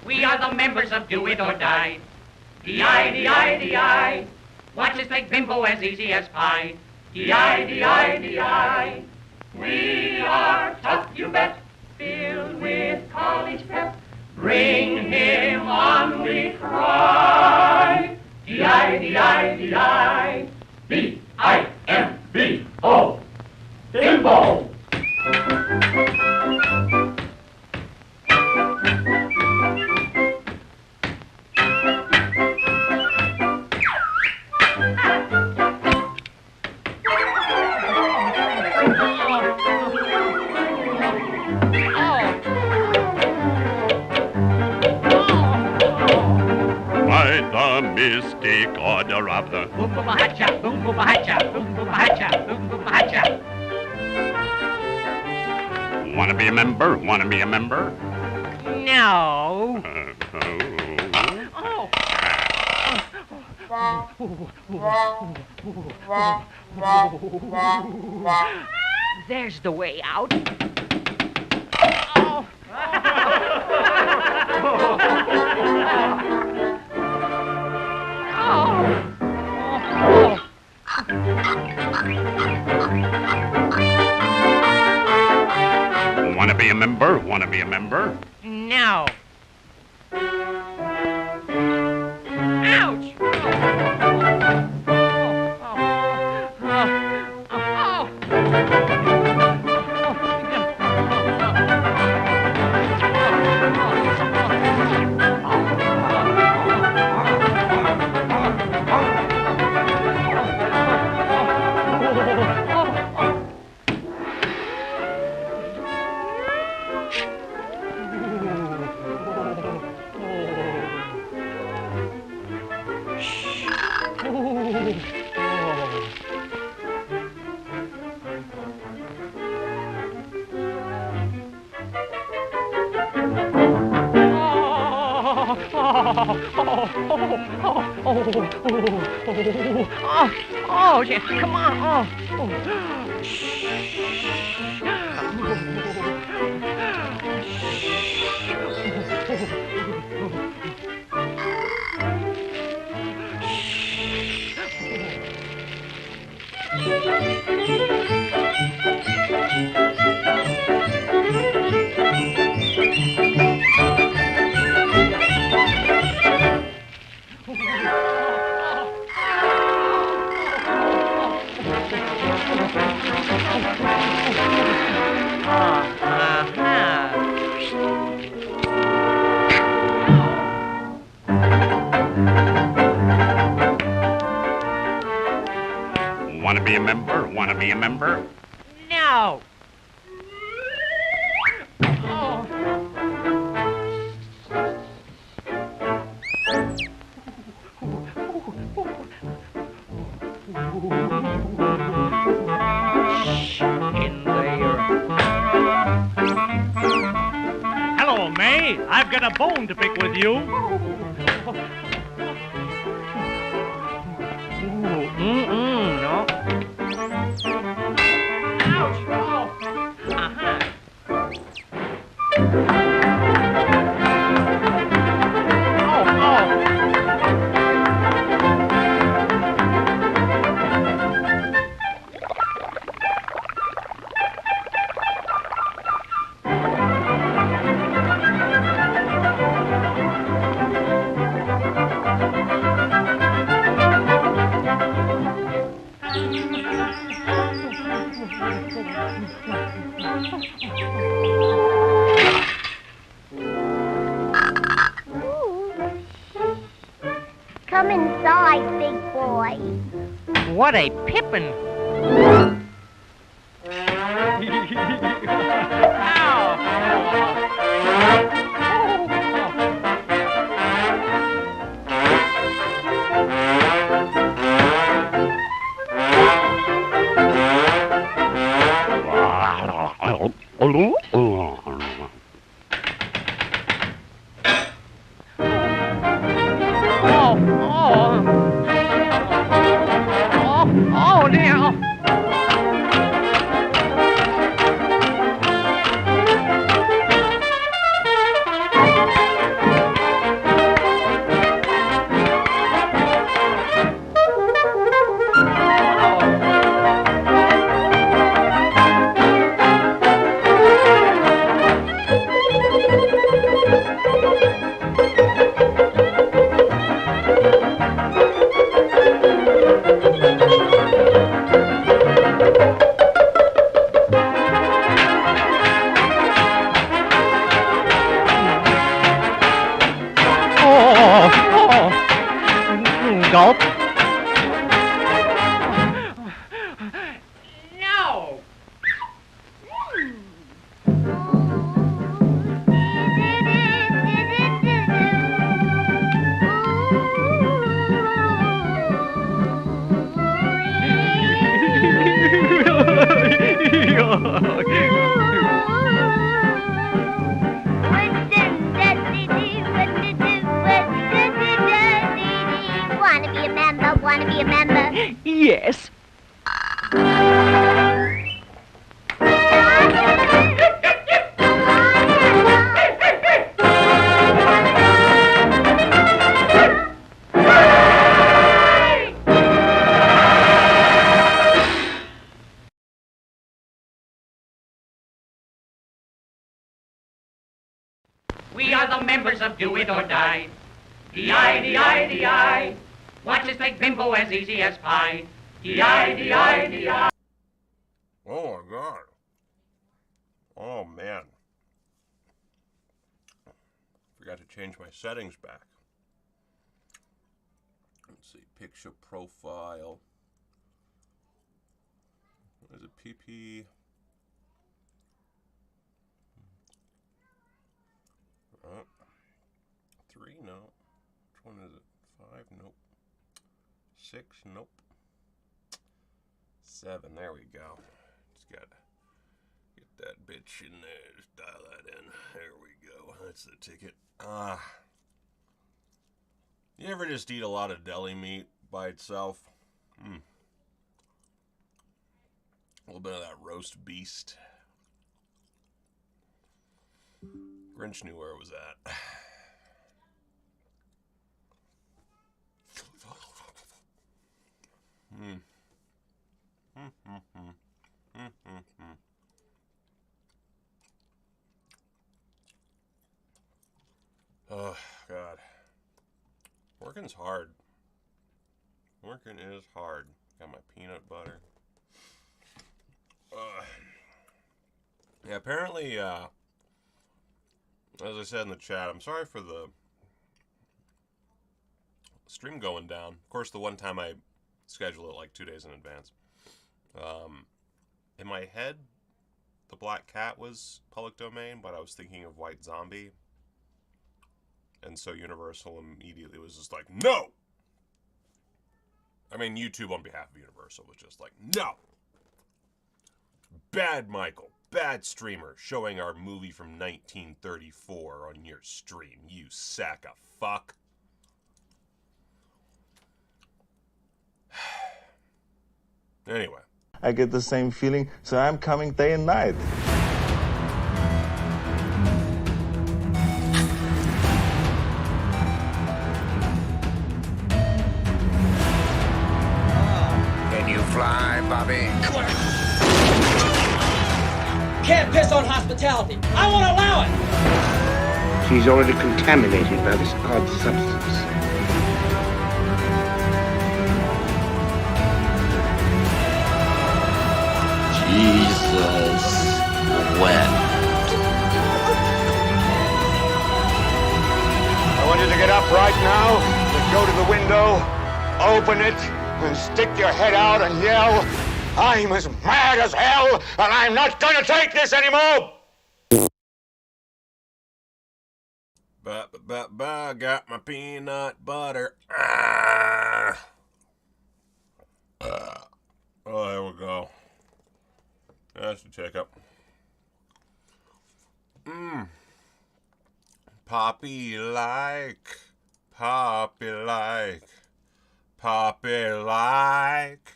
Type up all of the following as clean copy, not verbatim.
We are the members of Do It or Die. D-I, D-I, D-I. Watch us make bimbo as easy as pie. D-I, D-I, D-I. We are tough, you bet, filled with college pep. Bring him on, we cry. D-I, D-I, D-I. B-I-M-B-O. Bimbo. Mystic order of the boom boom hacha, boom boom hacha, boom boom hacha, boom boom hacha. Wanna be a member? Wanna be a member? No. There's the way out. Oh. Wanna be a member? Wanna be a member? No. Ouch! Oh, yeah, come on. Wanna be a member? Wanna be a member? No. Hello, May. I've got a bone to pick with you. No. Ouch! Oh. Uh-huh. Come inside, big boy. What a pippin'. Oh, dear. Yes. We are the members of Do It or Die. D-I, D-I, D-I. Watch us make bimbo as easy as pie. D-I, D-I, D-I. Oh my god. Oh man. Forgot to change my settings back. Let's see, picture profile. There's a PP. Oh. 3, no. Which one is it? 5, nope. 6, nope. 7, there we go. Just gotta get that bitch in there. Just dial that in. There we go. That's the ticket. You ever just eat a lot of deli meat by itself? A little bit of that roast beast. Grinch knew where it was at. Oh, God. Working's hard. Working is hard. Got my peanut butter. Yeah, apparently, as I said in the chat, I'm sorry for the stream going down. Of course, the one time I schedule it like 2 days in advance. In my head, the Black Cat was public domain, but I was thinking of White Zombie. And so Universal immediately was just like, no! I mean, YouTube on behalf of Universal was just like, no! Bad Michael, bad streamer, showing our movie from 1934 on your stream, you sack of fuck. Anyway. I get the same feeling, so I'm coming day and night. Can you fly, Bobby? Can't piss on hospitality. I won't allow it. She's already contaminated by this odd substance. Jesus wept. I want you to get up right now, and go to the window, open it, and stick your head out and yell, I'm as mad as hell, and I'm not gonna take this anymore! Got my peanut butter. Oh, there we go. That's a checkup. Poppy like, poppy like, poppy like,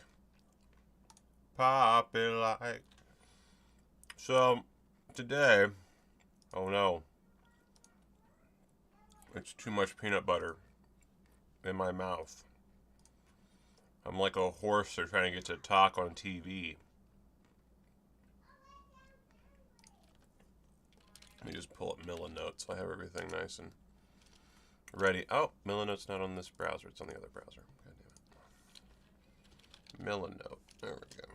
poppy like. So, today, oh no, it's too much peanut butter in my mouth. I'm like a horse they're trying to get to talk on TV. Let me just pull up Milanote so I have everything nice and ready. Oh, Milanote's not on this browser. It's on the other browser. God damn it. Milanote. There we go.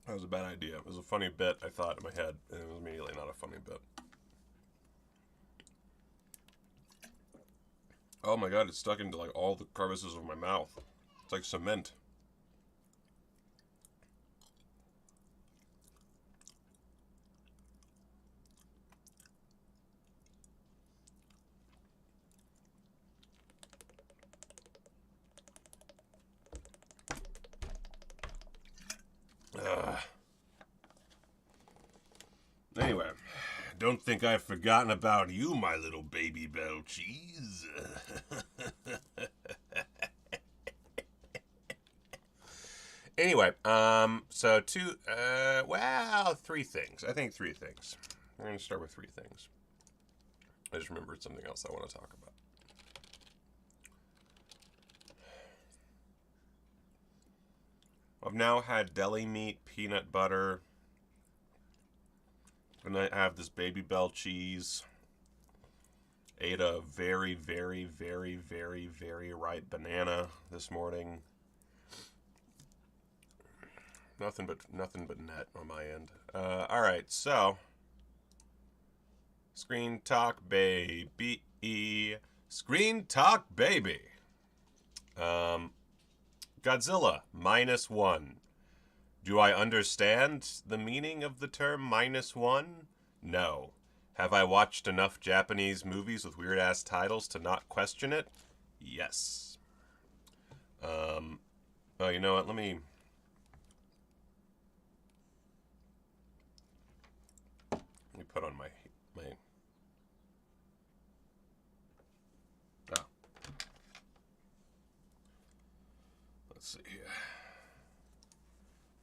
That was a bad idea. It was a funny bit, I thought, in my head, and it was immediately not a funny bit. Oh my god, it's stuck into like all the crevices of my mouth. It's like cement. Anyway, Don't think I've forgotten about you, my little baby bell cheese. Anyway, so three things. I think three things. We're going to start with three things. I just remembered something else I want to talk about. I've now had deli meat, peanut butter, and I have this baby bell cheese. Ate a very, very, very, very, very ripe banana this morning. Nothing but net on my end. All right, so Screen Talk Baby. Screen Talk Baby. Godzilla, -1. Do I understand the meaning of the term -1? No. Have I watched enough Japanese movies with weird-ass titles to not question it? Yes. Oh, you know what? Let me put on my oh. Let's see here.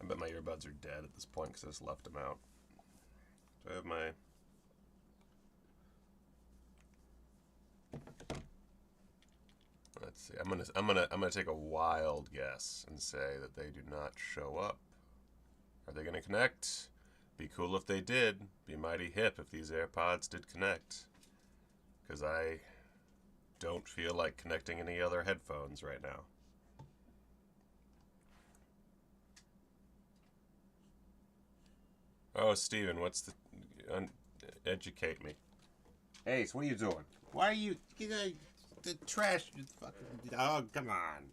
I bet my earbuds are dead at this point because I just left them out. Do I have my... Let's see. I'm gonna take a wild guess and say that they do not show up. Are they gonna connect? Be cool if they did. Be mighty hip if these AirPods did connect. Because I don't feel like connecting any other headphones right now. Oh, Steven, what's the... educate me. Ace, what are you doing? Why are you... the trash... Oh, come on.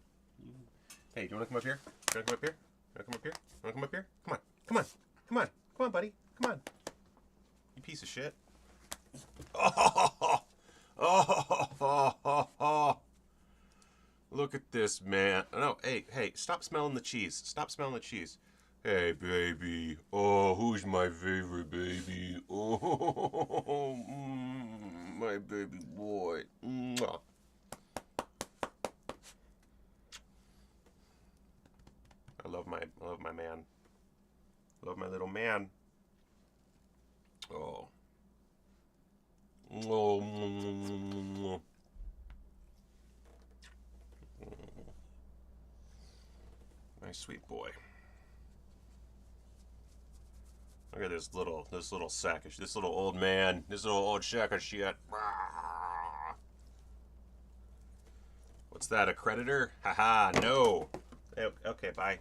Hey, do you want to come up here? Do you want to come up here? Do you want to come up here? You want to come up here? Come on. Come on. Come on. Come on, buddy. Come on. You piece of shit. Oh. Look at this, man. No, hey, stop smelling the cheese. Stop smelling the cheese. Hey, baby. Oh, who's my favorite baby? Oh, my baby boy. Mwah. I love my man. Love my little man. Oh. Oh. My sweet boy. Look at this little sack of this little old man, this little old sack of shit. What's that? A creditor? Haha, no. Okay, bye.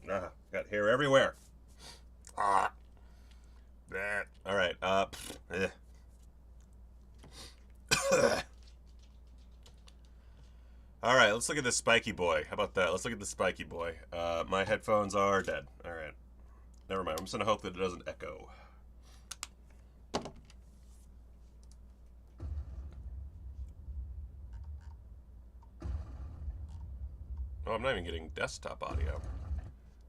Got hair everywhere. That. All right. All right. Let's look at this spiky boy. How about that? Let's look at the spiky boy. My headphones are dead. All right. Never mind. I'm just gonna hope that it doesn't echo. Oh, I'm not even getting desktop audio.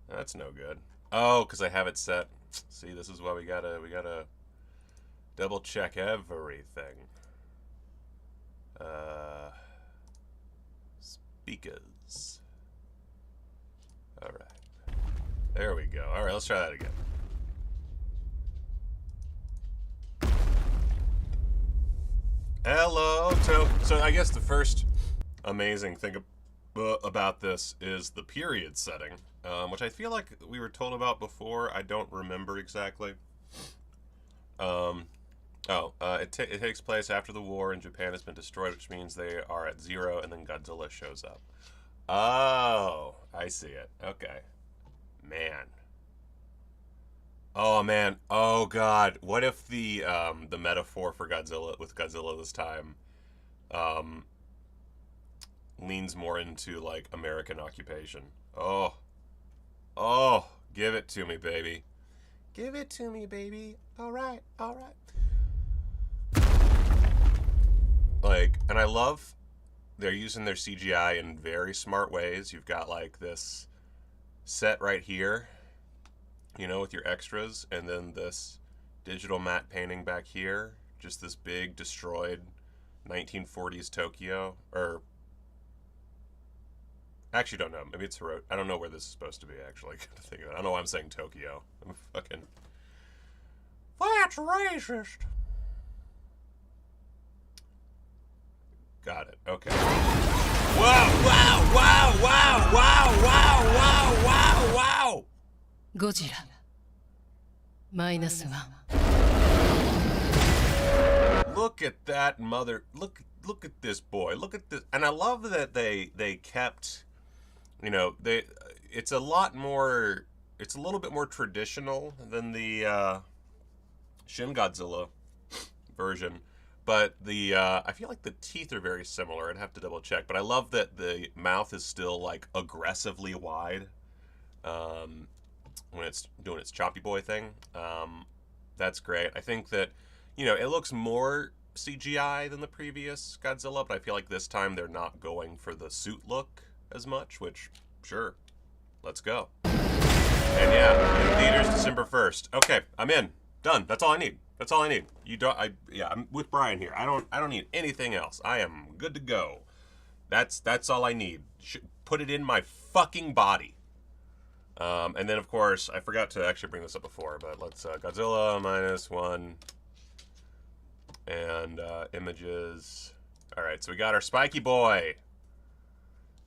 That's no good. Oh, because I have it set. See, this is why we gotta double check everything. Speakers. All right. There we go. All right, let's try that again. Hello. So I guess the first amazing thing about this is the period setting, which I feel like we were told about before. I don't remember exactly. It takes place after the war and Japan has been destroyed, which means they are at 0, and then Godzilla shows up. Oh, I see it. Okay. Man. Oh, man. Oh, God. What if the metaphor for Godzilla, with Godzilla this time, leans more into, like, American occupation? Oh. Oh, give it to me, baby. Give it to me, baby. All right, all right. Like, and I love they're using their CGI in very smart ways. You've got, like, this set right here you know, with your extras, and then this digital matte painting back here, just this big destroyed 1940s Tokyo, or actually don't know, maybe it's Hiroshima. I don't know where this is supposed to be, actually. I don't know why I'm saying Tokyo. I'm fucking... That's racist! Got it, okay. Wow, wow, wow, wow, wow, wow, wow, wow, wow! Godzilla. -1. Look at that mother, look at this boy, look at this, and I love that they kept, you know, it's a lot more, it's a little bit more traditional than the Shin Godzilla version, but I feel like the teeth are very similar. I'd have to double check, but I love that the mouth is still like aggressively wide when it's doing its choppy boy thing. That's great. I think that, you know, it looks more CGI than the previous Godzilla, but I feel like this time they're not going for the suit look as much, which, sure, let's go. And yeah, in theaters December 1st. Okay, I'm in. Done. That's all I need. That's all I need. You don't, yeah, I'm with Brian here. I don't need anything else. I am good to go. That's all I need. Put it in my fucking body. And then, of course, I forgot to actually bring this up before, but let's, Godzilla -1, and, images. Alright, so we got our spiky boy.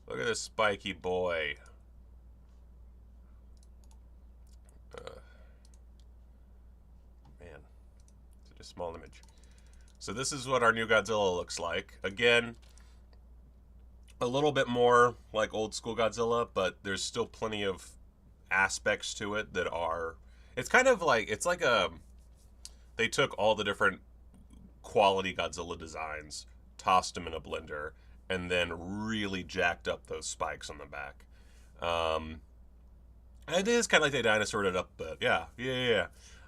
Look at this spiky boy. Man, such a small image. So this is what our new Godzilla looks like. Again, a little bit more like old school Godzilla, but there's still plenty of aspects to it that are, it's kind of like, it's like they took all the different quality Godzilla designs, tossed them in a blender, and then really jacked up those spikes on the back. It is kind of like they dinosaured it up, but yeah.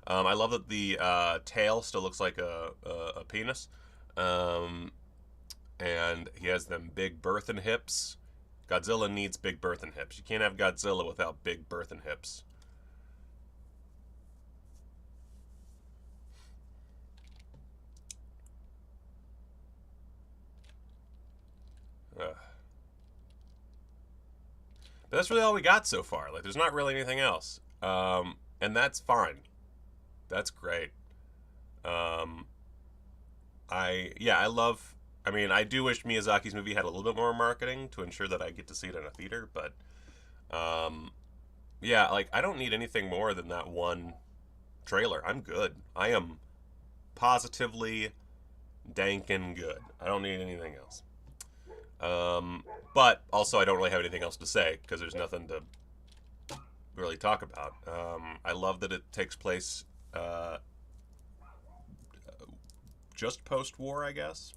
I love that the tail still looks like a penis, and he has them big birth and hips. Godzilla needs big birth and hips. You can't have Godzilla without big birth and hips. But that's really all we got so far. Like, there's not really anything else. And that's fine. That's great. I do wish Miyazaki's movie had a little bit more marketing to ensure that I get to see it in a theater, but yeah, like, I don't need anything more than that one trailer. I'm good. I am positively dankin' good. I don't need anything else. But also I don't really have anything else to say because there's nothing to really talk about. I love that it takes place just post-war, I guess.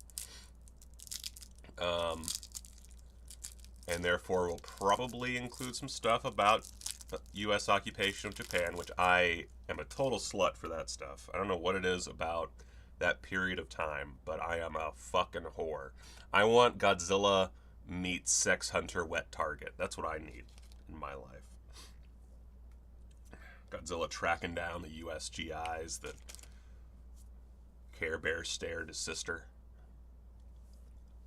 And therefore will probably include some stuff about U.S. occupation of Japan, which I am a total slut for that stuff. I don't know what it is about that period of time, but I am a fucking whore. I want Godzilla meets Sex Hunter Wet Target. That's what I need in my life. Godzilla tracking down the U.S. GIs that Care Bear stared his sister.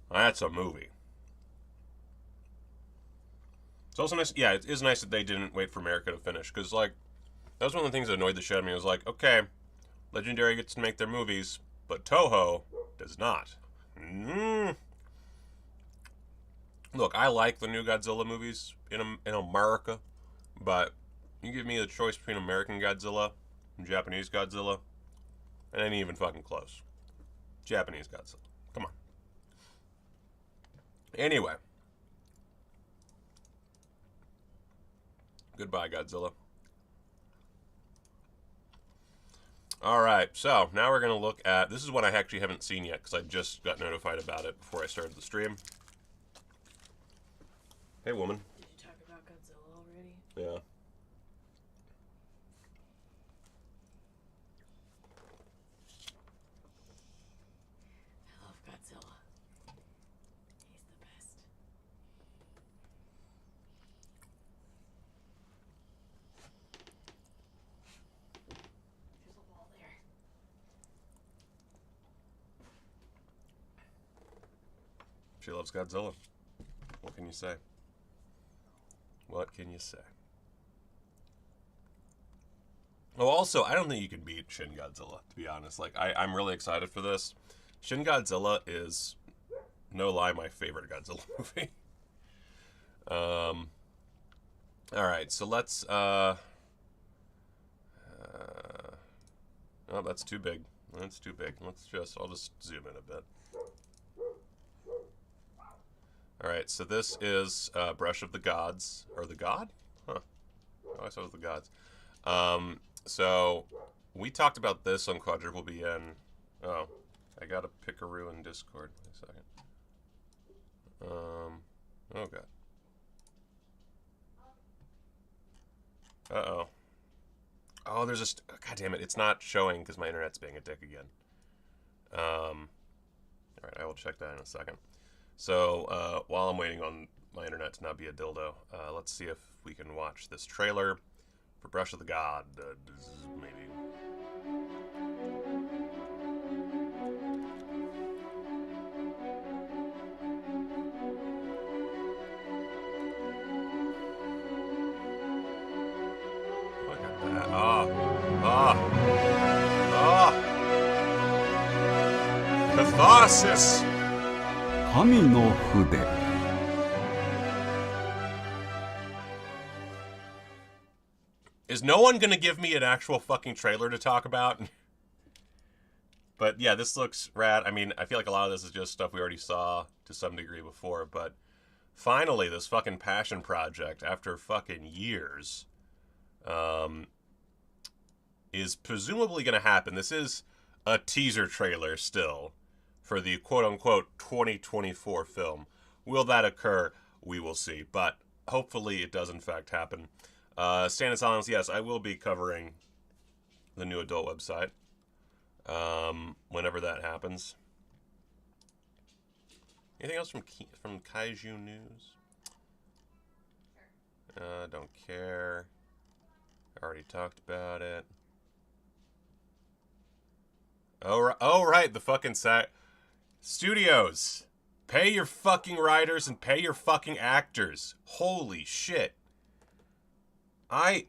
That's a movie. It's also nice, yeah, it is nice that they didn't wait for America to finish, because, like, that was one of the things that annoyed the shit out of me. It was like, okay, Legendary gets to make their movies, but Toho does not. Look, I like the new Godzilla movies in America, but you give me the choice between American Godzilla and Japanese Godzilla, it ain't even fucking close. Japanese Godzilla. Come on. Anyway. Goodbye, Godzilla. Alright, so now we're going to look at... This is one I actually haven't seen yet, because I just got notified about it before I started the stream. Hey, woman. Did you talk about Godzilla already? Yeah. I love Godzilla. He's the best. She loves Godzilla. What can you say? What can you say? Oh, also, I don't think you can beat Shin Godzilla, to be honest. Like, I'm really excited for this. Shin Godzilla is, no lie, my favorite Godzilla movie. Alright, so let's, oh, that's too big. That's too big. I'll just zoom in a bit. Alright, so this is, Brush of the Gods. Or the God? Huh. Oh, I thought it was the Gods. So, we talked about this on Quadruple BN. Oh, I got a pickaroo in Discord. Wait a second. Oh god. Uh-oh. Oh, there's just... God damn it, it's not showing because my internet's being a dick again. Alright, I will check that in a second. So, while I'm waiting on my internet to not be a dildo, let's see if we can watch this trailer for Brush of the God, maybe. Look at that. Catharsis! 神の筆 Is no one gonna give me an actual fucking trailer to talk about? But yeah, this looks rad. I mean, I feel like a lot of this is just stuff we already saw to some degree before, but finally this fucking passion project, after fucking years, is presumably gonna happen. This is a teaser trailer still for the quote-unquote 2024 film. Will that occur? We will see. But hopefully it does in fact happen. Stand in silence, yes, I will be covering the new adult website whenever that happens. Anything else from Kaiju News? Don't care. Already talked about it. Oh right, the fucking studios. Pay your fucking writers and pay your fucking actors. Holy shit. I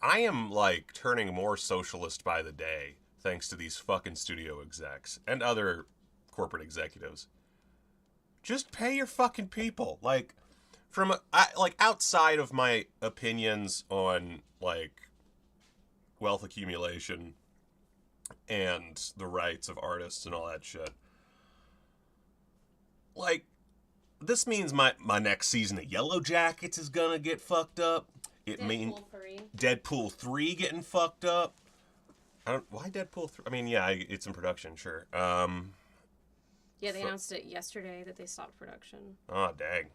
am, like, turning more socialist by the day, thanks to these fucking studio execs and other corporate executives. Just pay your fucking people. Like, outside of my opinions on, like, wealth accumulation and the rights of artists and all that shit. Like, this means my next season of Yellow Jackets is gonna get fucked up. It means Deadpool 3 getting fucked up. Why Deadpool 3? I mean, yeah, it's in production, sure. Yeah, they announced it yesterday that they stopped production. Oh, dang.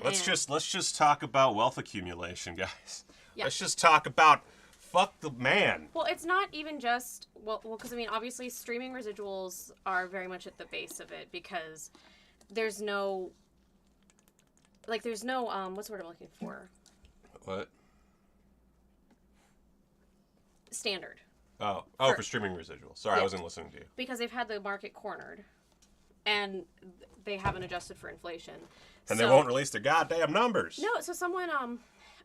Let's just talk about wealth accumulation, guys. Yeah. Let's just talk about fuck the man. Well, it's not even just because I mean, obviously, streaming residuals are very much at the base of it because there's no. Like, there's no, what's the word I'm looking for? What? Standard. For streaming residuals. Sorry, yeah. I wasn't listening to you. Because they've had the market cornered, and they haven't adjusted for inflation. And they won't release their goddamn numbers. No, so someone,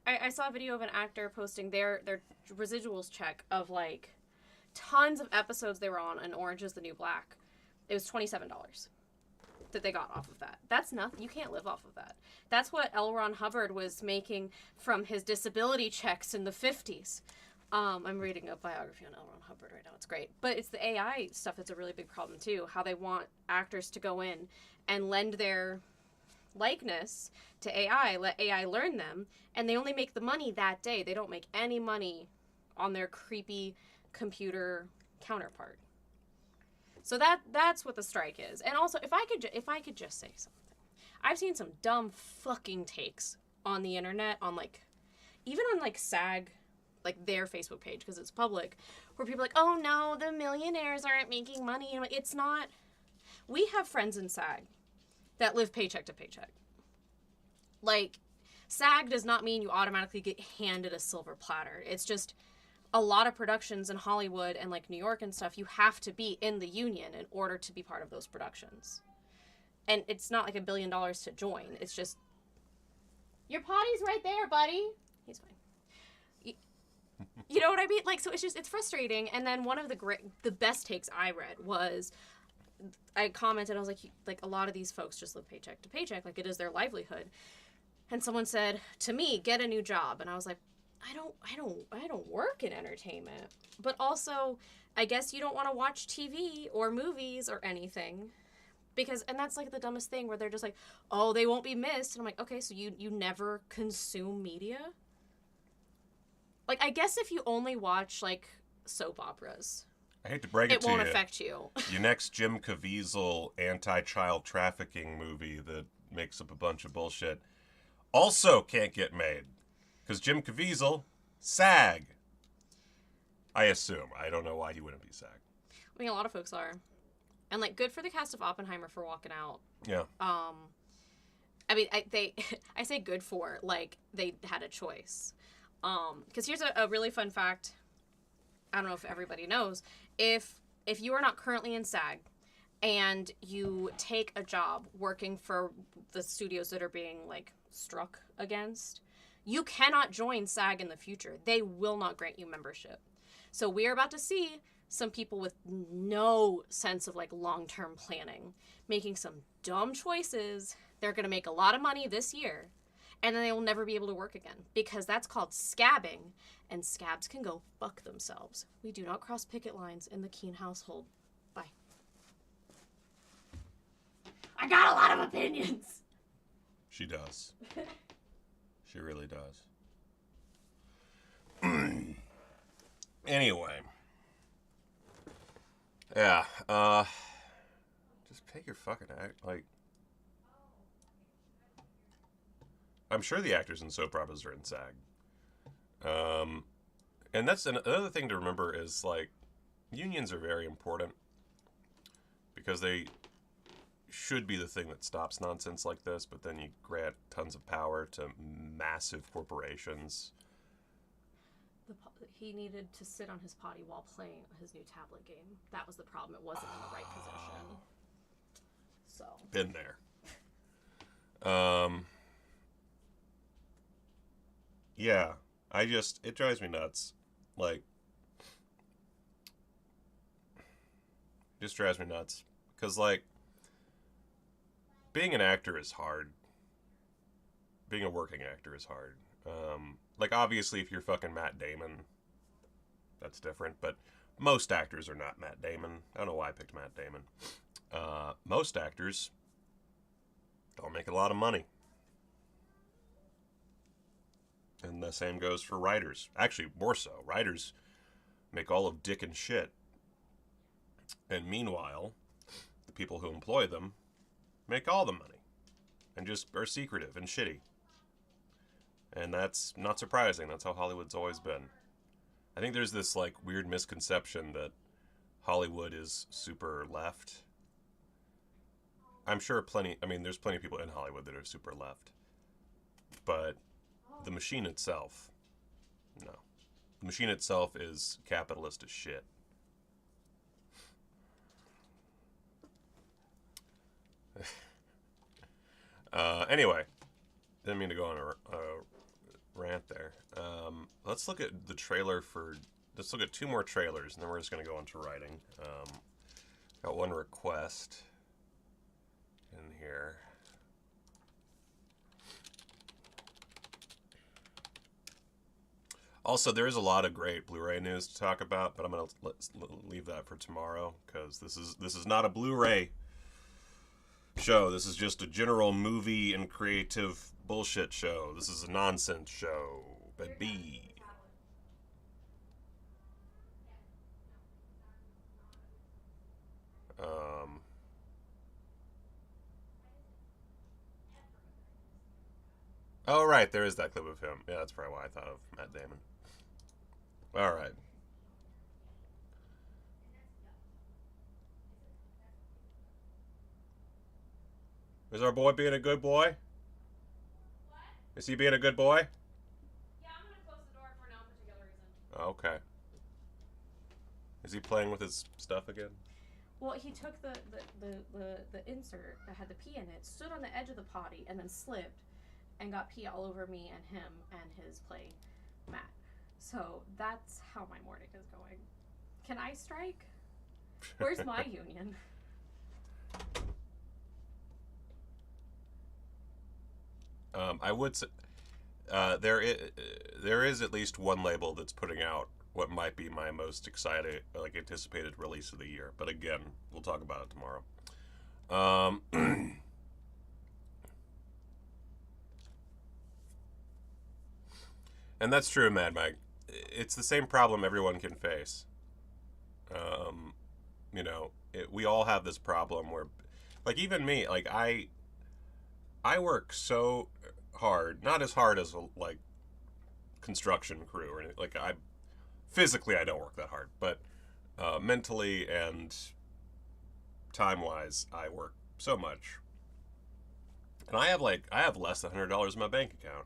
I saw a video of an actor posting their residuals check of, like, tons of episodes they were on, and Orange is the New Black. It was $27. That they got off of that. That's nothing. You can't live off of that. That's what L. Ron Hubbard was making from his disability checks in the 50s. I'm reading a biography on L. Ron Hubbard right now. It's great. But it's the AI stuff that's a really big problem, too. How they want actors to go in and lend their likeness to AI, let AI learn them, and they only make the money that day. They don't make any money on their creepy computer counterpart. So that's what the strike is. And also, if I could just say something. I've seen some dumb fucking takes on the internet, on, like, even on, like, SAG, like, their Facebook page, because it's public, where people are like, oh, no, the millionaires aren't making money. And it's not. We have friends in SAG that live paycheck to paycheck. Like, SAG does not mean you automatically get handed a silver platter. It's just a lot of productions in Hollywood and, like, New York and stuff, you have to be in the union in order to be part of those productions. And it's not like $1 billion to join. It's just, your potty's right there, buddy. He's fine. You know what I mean? Like, so it's frustrating. And then one of the best takes I read was, I commented, I was like a lot of these folks just live paycheck to paycheck, like it is their livelihood. And someone said to me, get a new job. And I was like, I don't work in entertainment. But also, I guess you don't want to watch TV or movies or anything. And that's like the dumbest thing where they're just like, oh, they won't be missed. And I'm like, okay, so you never consume media? Like, I guess if you only watch, like, soap operas, I hate to break it to you. It won't affect you. Your next Jim Caviezel anti-child trafficking movie that makes up a bunch of bullshit also can't get made. Because Jim Caviezel, SAG. I assume. I don't know why he wouldn't be SAG. I mean, a lot of folks are. And, like, good for the cast of Oppenheimer for walking out. Yeah. I mean, I say good for, like, they had a choice. Because here's a really fun fact. I don't know if everybody knows. If you are not currently in SAG and you take a job working for the studios that are being, like, struck against, you cannot join SAG in the future. They will not grant you membership. So we're about to see some people with no sense of, like, long-term planning making some dumb choices. They're going to make a lot of money this year, and then they will never be able to work again, because that's called scabbing, and scabs can go fuck themselves. We do not cross picket lines in the Keene household. Bye. I got a lot of opinions. She does. She really does. Anyway. Yeah, just pay your fucking act, like, I'm sure the actors in soap operas are in SAG. And that's another thing to remember is, like, unions are very important because they should be the thing that stops nonsense like this, but then you grant tons of power to massive corporations. He needed to sit on his potty while playing his new tablet game. That was the problem. It wasn't in the right position. So. Been there. Yeah. It drives me nuts. Like, it just drives me nuts. Because, like, being an actor is hard. Being a working actor is hard. Like, obviously, if you're fucking Matt Damon, that's different, but most actors are not Matt Damon. I don't know why I picked Matt Damon. Most actors don't make a lot of money. And the same goes for writers. Actually, more so. Writers make all of dick and shit. And meanwhile, the people who employ them make all the money. And just are secretive and shitty. And that's not surprising. That's how Hollywood's always been. I think there's this, like, weird misconception that Hollywood is super left. I'm sure there's plenty of people in Hollywood that are super left. But the machine itself, no. The machine itself is capitalist as shit. Anyway, didn't mean to go on a rant there. Let's look at the trailer for... Let's look at 2 more trailers, and then we're just going to go into writing. Got one request in here. Also, there is a lot of great Blu-ray news to talk about, but I'm going to leave that for tomorrow, because this is not a Blu-ray show. This is just a general movie and creative bullshit show. This is a nonsense show, baby. Oh, right, there is that clip of him. Yeah, that's probably why I thought of Matt Damon. All right. Is our boy being a good boy? What? Is he being a good boy? Yeah, I'm going to close the door for no particular reason. Okay. Is he playing with his stuff again? Well, he took the insert that had the pee in it, stood on the edge of the potty, and then slipped, and got pee all over me and him and his play mat. So that's how my morning is going. Can I strike? Where's my union? I would say there is at least one label that's putting out what might be my most anticipated release of the year. But again, we'll talk about it tomorrow. And that's true, Mad Mike. It's the same problem everyone can face. We all have this problem where, like, even me, like, I work so hard, not as hard as like construction crew or anything. Like, physically I don't work that hard, but mentally and time-wise I work so much. And I have less than $100 in my bank account.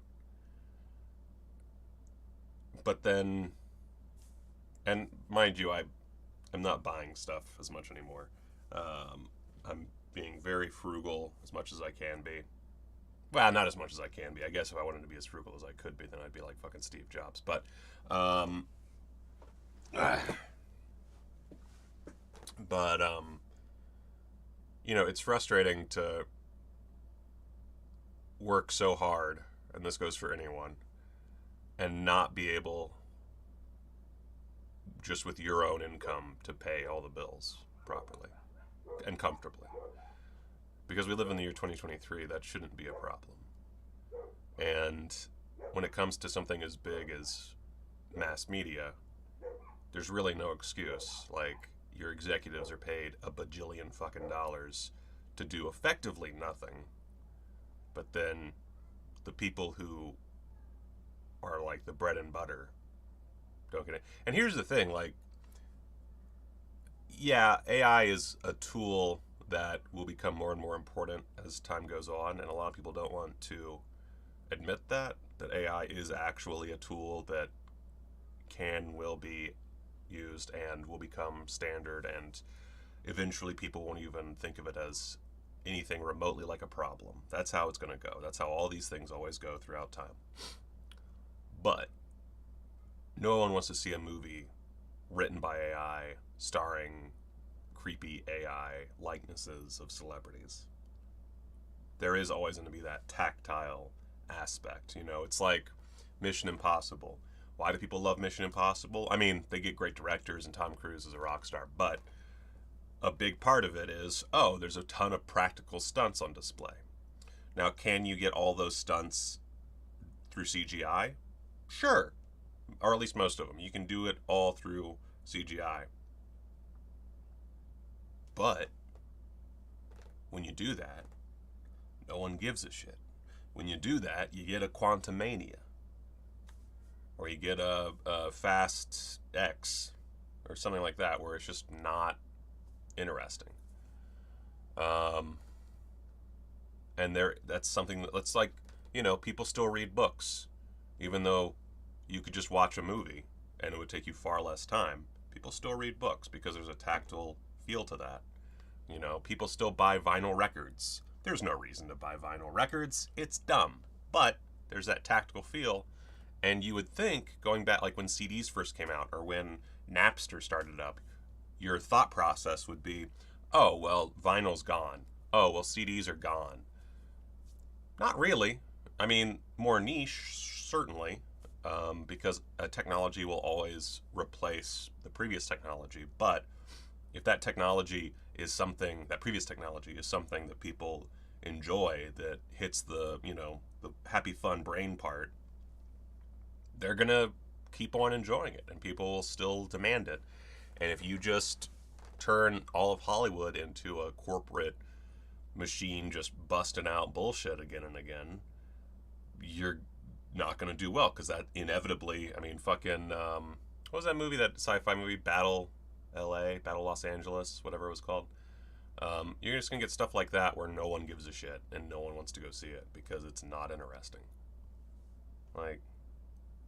But then, and mind you, I'm not buying stuff as much anymore. I'm being very frugal as much as I can be. Well, not as much as I can be. I guess if I wanted to be as frugal as I could be, then I'd be like fucking Steve Jobs. But, it's frustrating to work so hard, and this goes for anyone, and not be able, just with your own income, to pay all the bills properly and comfortably. Because we live in the year 2023, that shouldn't be a problem. And when it comes to something as big as mass media, there's really no excuse. Like, your executives are paid a bajillion fucking dollars to do effectively nothing. But then the people who are like the bread and butter don't get it. And here's the thing, like, yeah, AI is a tool that will become more and more important as time goes on, and a lot of people don't want to admit that AI is actually a tool that will be used and will become standard, and eventually people won't even think of it as anything remotely like a problem. That's how it's going to go. That's how all these things always go throughout time. But no one wants to see a movie written by AI starring creepy AI likenesses of celebrities. There is always going to be that tactile aspect. It's like Mission Impossible. Why do people love Mission Impossible? I mean, they get great directors, and Tom Cruise is a rock star, but a big part of it is, there's a ton of practical stunts on display. Now, can you get all those stunts through CGI? Sure. Or at least most of them. You can do it all through CGI. But when you do that, no one gives a shit. When you do that, you get a Quantumania. Or you get a Fast X. Or something like that, where it's just not interesting. And that's something that's like, people still read books. Even though you could just watch a movie and it would take you far less time, people still read books because there's a tactile feel to that. People still buy vinyl records. There's no reason to buy vinyl records. It's dumb. But there's that tactile feel. And you would think, going back, like when CDs first came out or when Napster started up, your thought process would be, oh, well, vinyl's gone. Oh, well, CDs are gone. Not really. I mean, more niche, certainly, because a technology will always replace the previous technology. But if that technology is something, that previous technology is something that people enjoy, that hits the, the happy, fun brain part, they're going to keep on enjoying it, and people will still demand it. And if you just turn all of Hollywood into a corporate machine just busting out bullshit again and again, you're not going to do well, because that inevitably, I mean, fucking, what was that movie, that sci-fi movie, Battle LA, Battle Los Angeles, whatever it was called? You're just going to get stuff like that where no one gives a shit and no one wants to go see it because it's not interesting.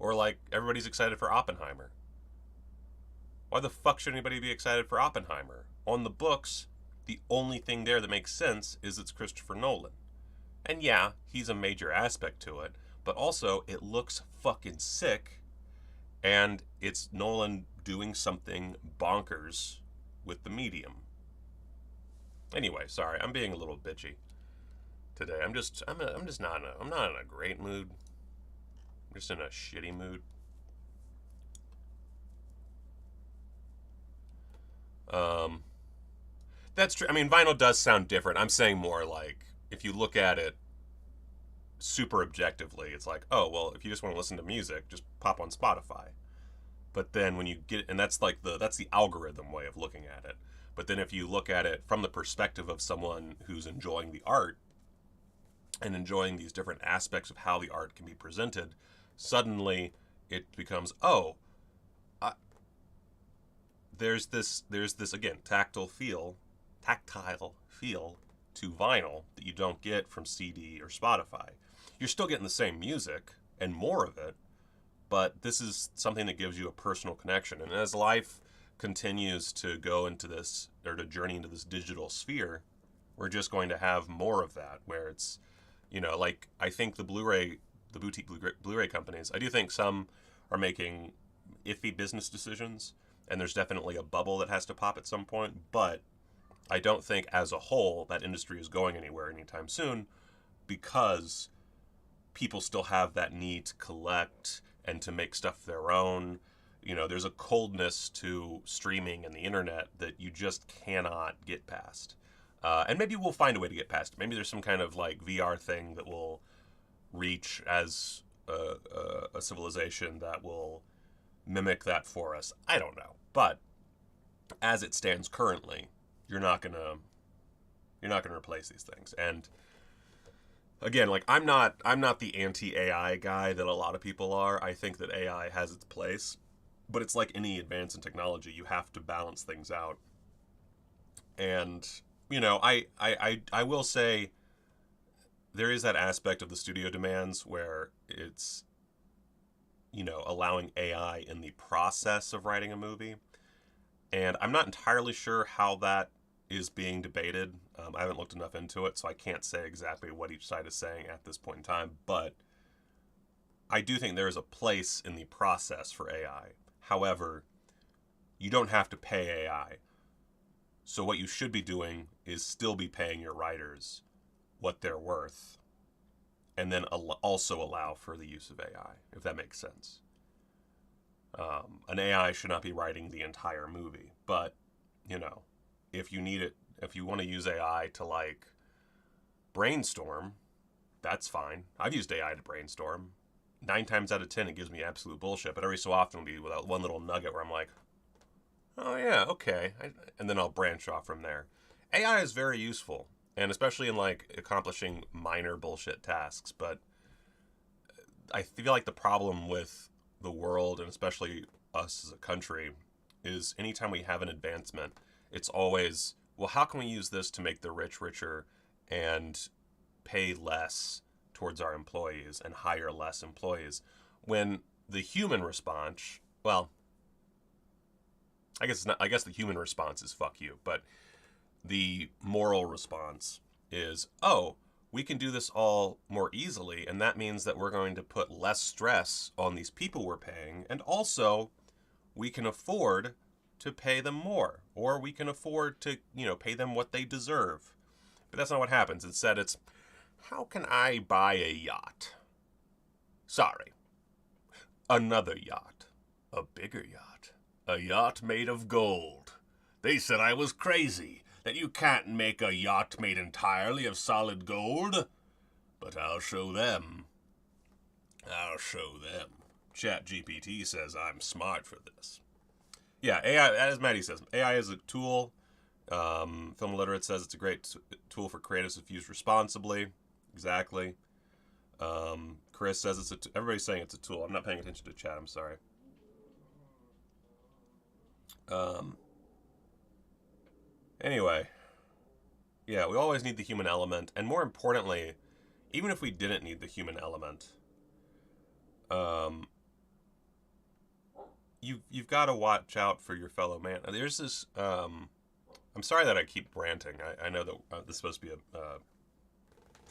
Or like everybody's excited for Oppenheimer. Why the fuck should anybody be excited for Oppenheimer? On the books, the only thing there that makes sense is it's Christopher Nolan. And yeah, he's a major aspect to it, but also it looks fucking sick, and it's Nolan doing something bonkers with the medium. Anyway, sorry, I'm being a little bitchy today. I'm not in a great mood. I'm just in a shitty mood. That's true. I mean, vinyl does sound different. I'm saying more like, if you look at it super objectively, it's like, oh, well, if you just want to listen to music, just pop on Spotify. But then when you get, and that's the algorithm way of looking at it. But then if you look at it from the perspective of someone who's enjoying the art and enjoying these different aspects of how the art can be presented, suddenly it becomes, there's this again, tactile feel to vinyl that you don't get from CD or Spotify. You're still getting the same music and more of it, but this is something that gives you a personal connection. And as life continues to go into this, or to journey into this digital sphere, we're just going to have more of that, where it's, like, I think the boutique Blu-ray companies, I do think some are making iffy business decisions, and there's definitely a bubble that has to pop at some point, but I don't think as a whole that industry is going anywhere anytime soon, because people still have that need to collect and to make stuff their own. There's a coldness to streaming and the internet that you just cannot get past. And maybe we'll find a way to get past it. Maybe there's some kind of like VR thing that will reach as a civilization that will mimic that for us. I don't know. But as it stands currently, you're not gonna replace these things. And again, like, I'm not the anti-AI guy that a lot of people are. I think that AI has its place, but it's like any advance in technology, you have to balance things out. And I will say there is that aspect of the studio demands where it's allowing AI in the process of writing a movie. And I'm not entirely sure how that is being debated. I haven't looked enough into it, so I can't say exactly what each side is saying at this point in time. But I do think there is a place in the process for AI. However, you don't have to pay AI. So what you should be doing is still be paying your writers what they're worth, and then also allow for the use of AI, if that makes sense. An AI should not be writing the entire movie, but, if you need it, if you want to use AI to, like, brainstorm, that's fine. I've used AI to brainstorm. 9 times out of 10, it gives me absolute bullshit, but every so often it'll be with one little nugget where I'm like, oh yeah, okay, and then I'll branch off from there. AI is very useful, and especially in, like, accomplishing minor bullshit tasks, but I feel like the problem with the world, and especially us as a country, is anytime we have an advancement, it's always, well, how can we use this to make the rich richer and pay less towards our employees and hire less employees, when the human response, well, I guess the human response is fuck you, but the moral response is, oh, we can do this all more easily, and that means that we're going to put less stress on these people we're paying, and also we can afford to pay them more, or we can afford to, pay them what they deserve. But that's not what happens. Instead, it's, how can I buy a yacht? Sorry. Another yacht. A bigger yacht. A yacht made of gold. They said I was crazy, that you can't make a yacht made entirely of solid gold. But I'll show them. ChatGPT says I'm smart for this. Yeah, AI, as Maddie says, AI is a tool. Film Literate says it's a great tool for creatives if used responsibly. Exactly. Chris says everybody's saying it's a tool. I'm not paying attention to chat, I'm sorry. Anyway. Yeah, we always need the human element. And more importantly, even if we didn't need the human element, you've got to watch out for your fellow man. There's this. I'm sorry that I keep ranting. I know that this is supposed to be a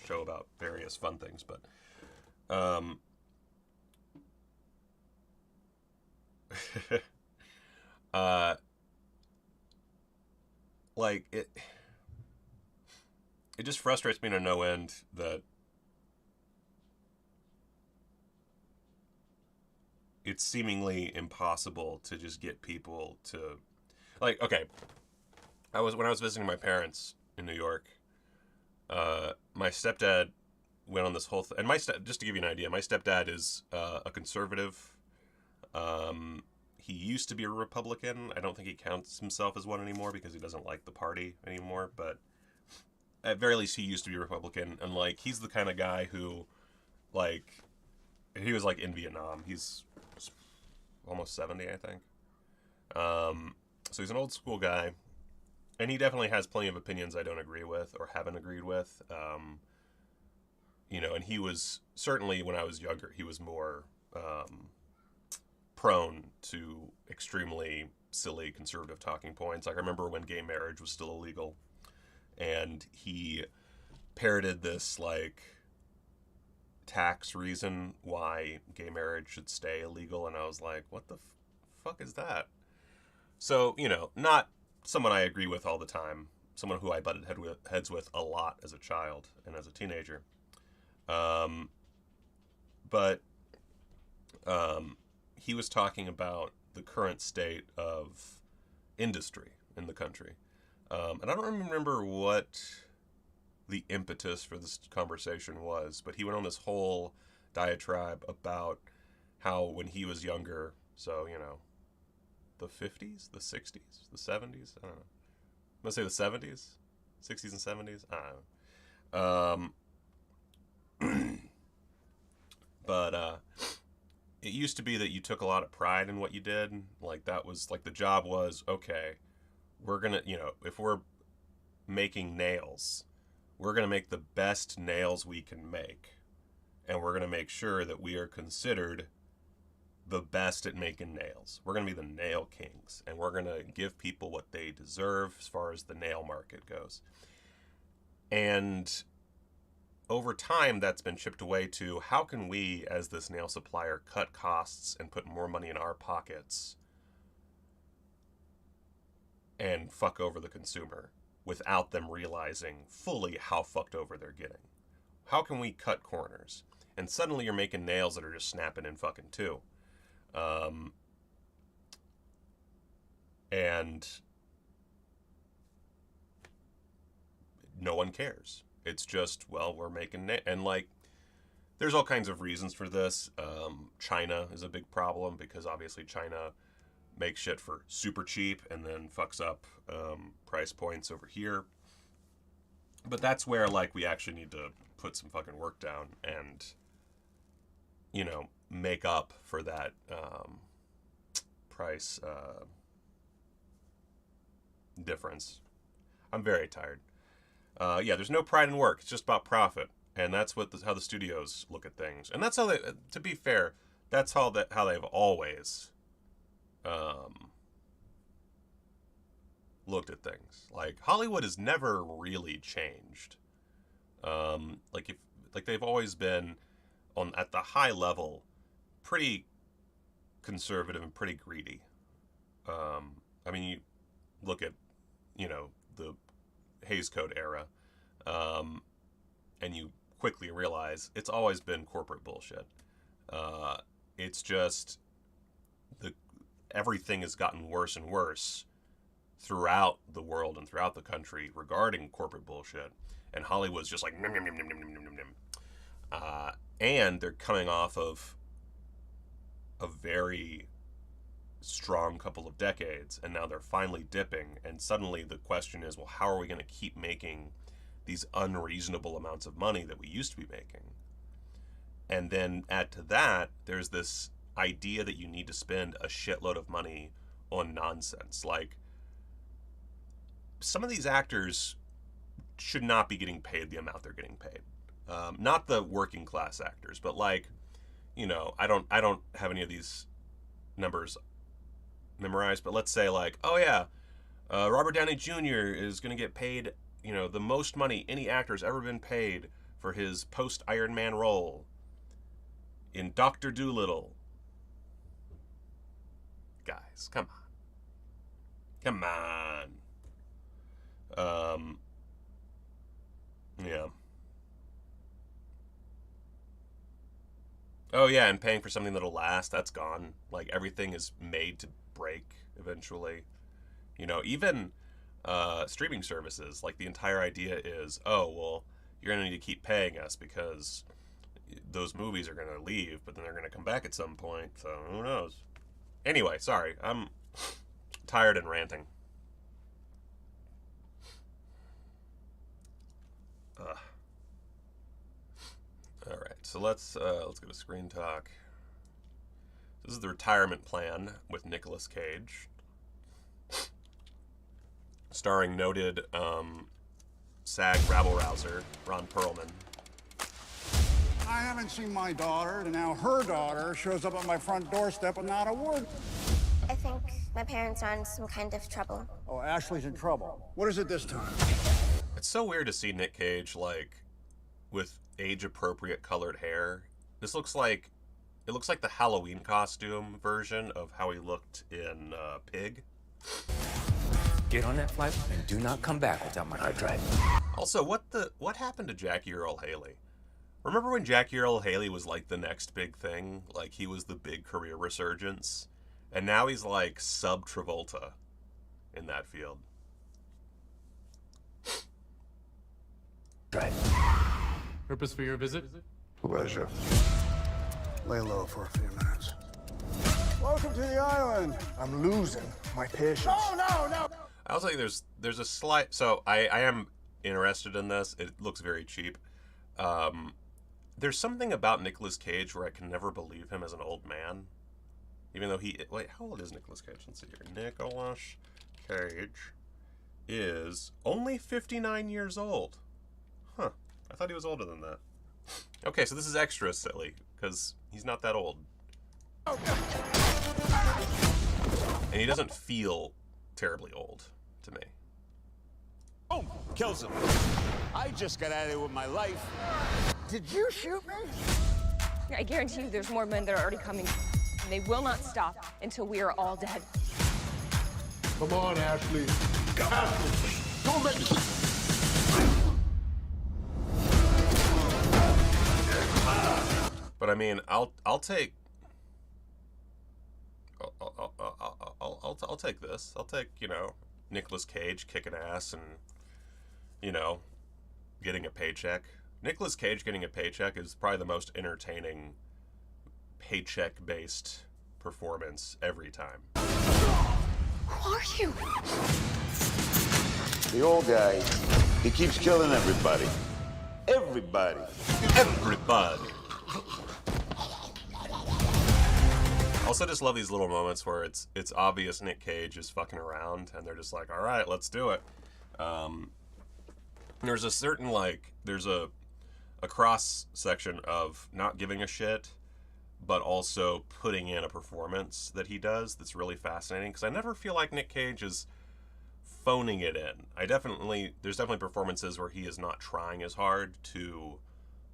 show about various fun things, but like it just frustrates me to no end that it's seemingly impossible to just get people to, like, okay, when I was visiting my parents in New York, my stepdad went on this whole and just to give you an idea, my stepdad is a conservative. He used to be a Republican. I don't think he counts himself as one anymore because he doesn't like the party anymore, but at very least he used to be a Republican, and like he's the kind of guy who, like, he was like in Vietnam. He's almost 70, I think. So he's an old school guy, and he definitely has plenty of opinions I don't agree with or haven't agreed with. You know, and he was certainly, when I was younger, he was more prone to extremely silly conservative talking points. Like, I remember when gay marriage was still illegal, and he parroted this, like, tax reason why gay marriage should stay illegal, and I was like, what the fuck is that? So, you know, not someone I agree with all the time, someone who I butted heads with a lot as a child and as a teenager. But he was talking about the current state of industry in the country. And I don't remember what the impetus for this conversation was, but he went on this whole diatribe about how when he was younger, so, you know, the 50s, the 60s, the 70s, I don't know. I'm going to say the 70s, 60s and 70s, I don't know. But it used to be that you took a lot of pride in what you did. Like, that was, like, the job was, okay, we're going to, you know, if we're making nails, we're going to make the best nails we can make. And we're going to make sure that we are considered the best at making nails. We're going to be the nail kings. And we're going to give people what they deserve as far as the nail market goes. And over time, that's been chipped away to how can we, as this nail supplier, cut costs and put more money in our pockets and fuck over the consumer without them realizing fully how fucked over they're getting. How can we cut corners? And suddenly you're making nails that are just snapping in fucking two. And no one cares. It's just, well, we're making and like, there's all kinds of reasons for this. China is a big problem because obviously China makes shit for super cheap and then fucks up price points over here. But that's where, like, we actually need to put some fucking work down and, you know, make up for that price difference. I'm very tired. Yeah, there's no pride in work. It's just about profit, and that's what how the studios look at things. And that's how they, to be fair, that's how they've always looked at things. Like, Hollywood has never really changed. Like they've always been at the high level pretty conservative and pretty greedy. I mean, you look at, you know, the Hays Code era, and you quickly realize it's always been corporate bullshit. It's just everything has gotten worse and worse throughout the world and throughout the country regarding corporate bullshit, and Hollywood's just like nim, nim, nim, nim, nim, nim, nim, nim. And they're coming off of a very strong couple of decades, and now they're finally dipping, and suddenly the question is, well, how are we going to keep making these unreasonable amounts of money that we used to be making? And then add to that, there's this idea that you need to spend a shitload of money on nonsense. Like, some of these actors should not be getting paid the amount they're getting paid. Not the working class actors, but, like, you know, I don't have any of these numbers memorized, but let's say like, oh yeah, Robert Downey Jr. is going to get paid, you know, the most money any actor has ever been paid for his post-Iron Man role in Dr. Dolittle. Guys, come on. Come on. Yeah. Oh yeah, and paying for something that'll last, that's gone. Like, everything is made to break eventually. You know, even streaming services, like, the entire idea is, oh, well, you're going to need to keep paying us because those movies are going to leave, but then they're going to come back at some point, so who knows. Anyway, sorry, I'm tired and ranting. All right, so let's go to Screen Talk. This is the retirement plan with Nicolas Cage, starring noted SAG rabble-rouser Ron Perlman. I haven't seen my daughter, and now her daughter shows up at my front doorstep with not a word. I think my parents are in some kind of trouble. Oh, Ashley's in trouble. What is it this time? It's so weird to see Nick Cage, like, with age-appropriate colored hair. This looks like, it looks like the Halloween costume version of how he looked in Pig. Get on that flight and do not come back without my hard drive. Also, what happened to Jackie Earle Haley? Remember when Jackie Earle Haley was like the next big thing? Like, he was the big career resurgence? And now he's like sub-Travolta in that field. Right. Purpose for your visit? Pleasure. Lay low for a few minutes. Welcome to the island. I'm losing my patience. No! I'll tell you, there's a slight... So, I am interested in this. It looks very cheap. There's something about Nicolas Cage where I can never believe him as an old man. Even though he... Wait, how old is Nicolas Cage? Let's see here. Nicolas Cage is only 59 years old. Huh. I thought he was older than that. Okay, so this is extra silly, because he's not that old. And he doesn't feel terribly old to me. Boom! Kills him. I just got out of there with my life. Did you shoot me? I guarantee you there's more men that are already coming. They will not stop until we are all dead. Come on, Ashley. Ashley, don't let me... But I mean, I'll take... I'll take this. I'll take, you know, Nicolas Cage kicking ass and, you know, getting a paycheck. Nicolas Cage getting a paycheck is probably the most entertaining paycheck-based performance every time. Who are you? The old guy, he keeps killing everybody. Everybody. Everybody. Also just love these little moments where it's obvious Nick Cage is fucking around and they're just like, all right, let's do it. There's a certain, like, there's a cross section of not giving a shit, but also putting in a performance that he does that's really fascinating, because I never feel like Nick Cage is phoning it in. There's definitely performances where he is not trying as hard to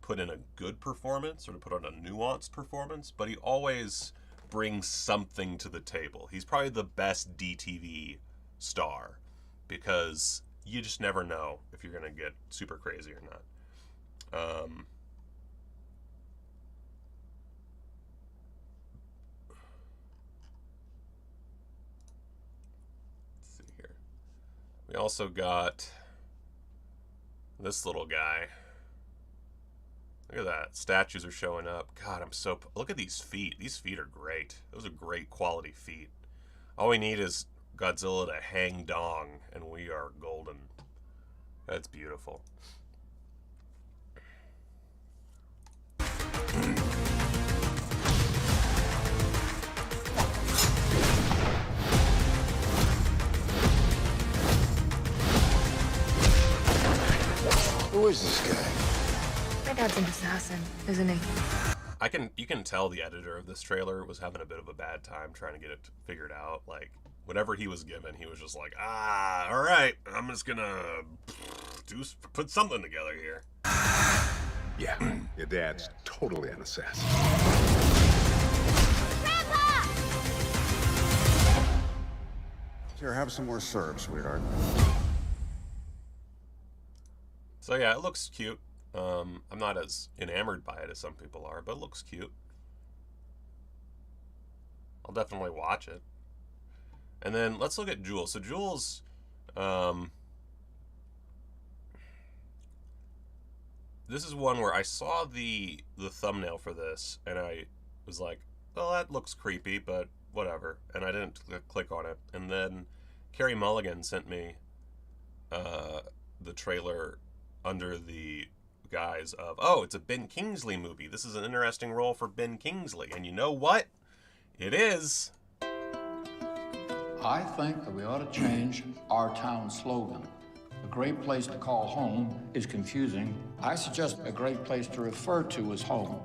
put in a good performance or to put on a nuanced performance, but he always brings something to the table. He's probably the best DTV star, because you just never know if you're going to get super crazy or not. Let's see here. We also got this little guy. Look at that. Statues are showing up. God, look at these feet. These feet are great. Those are great quality feet. All we need is Godzilla to hang dong, and we are golden. That's beautiful. Who is this guy? My dad's an assassin, isn't he? You can tell the editor of this trailer was having a bit of a bad time trying to get it figured out. Like, whatever he was given, he was just like, all right, I'm just gonna put something together here. Yeah, your dad's totally an assassin. Grandpa! Here, have some more syrup, sweetheart. So yeah, it looks cute. I'm not as enamored by it as some people are, but it looks cute. I'll definitely watch it. And then let's look at Jules. So Jules, this is one where I saw the thumbnail for this, and I was like, well, that looks creepy, but whatever. And I didn't click on it. And then Carey Mulligan sent me the trailer under the guise of, oh, it's a Ben Kingsley movie. This is an interesting role for Ben Kingsley. And you know what? It is. I think that we ought to change our town slogan. A great place to call home is confusing. I suggest a great place to refer to as home.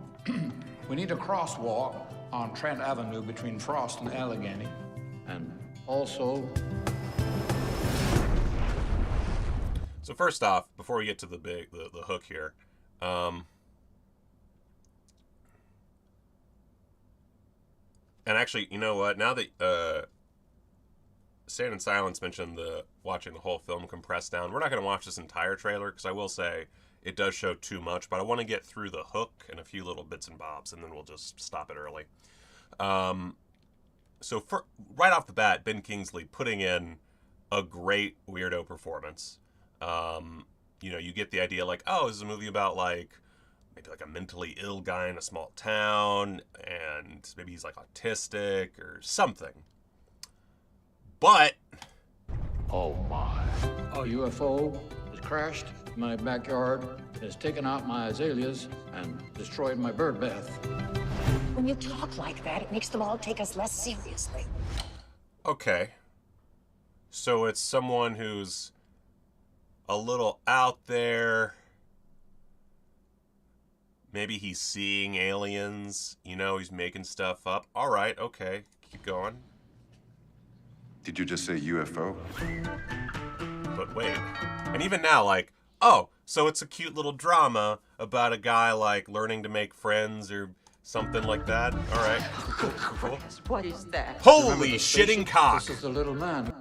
We need a crosswalk on Trent Avenue between Frost and Allegheny. And also... So first off, before we get to the hook here, and actually, you know what? Now that Stand in Silence mentioned watching the whole film compressed down, we're not going to watch this entire trailer because I will say it does show too much, but I want to get through the hook and a few little bits and bobs, and then we'll just stop it early. So right off the bat, Ben Kingsley putting in a great weirdo performance. You know, you get the idea like, oh, this is a movie about like maybe like a mentally ill guy in a small town, and maybe he's like autistic or something. But oh my. A UFO has crashed in my backyard, has taken out my azaleas, and destroyed my bird bath. When you talk like that, it makes them all take us less seriously. Okay. So it's someone who's a little out there. Maybe he's seeing aliens. You know, he's making stuff up. All right, okay. Keep going. Did you just say UFO? But wait. And even now, like, oh, so it's a cute little drama about a guy, like, learning to make friends or something like that. All right. Cool. What is that? Holy shitting cock. This is the little man.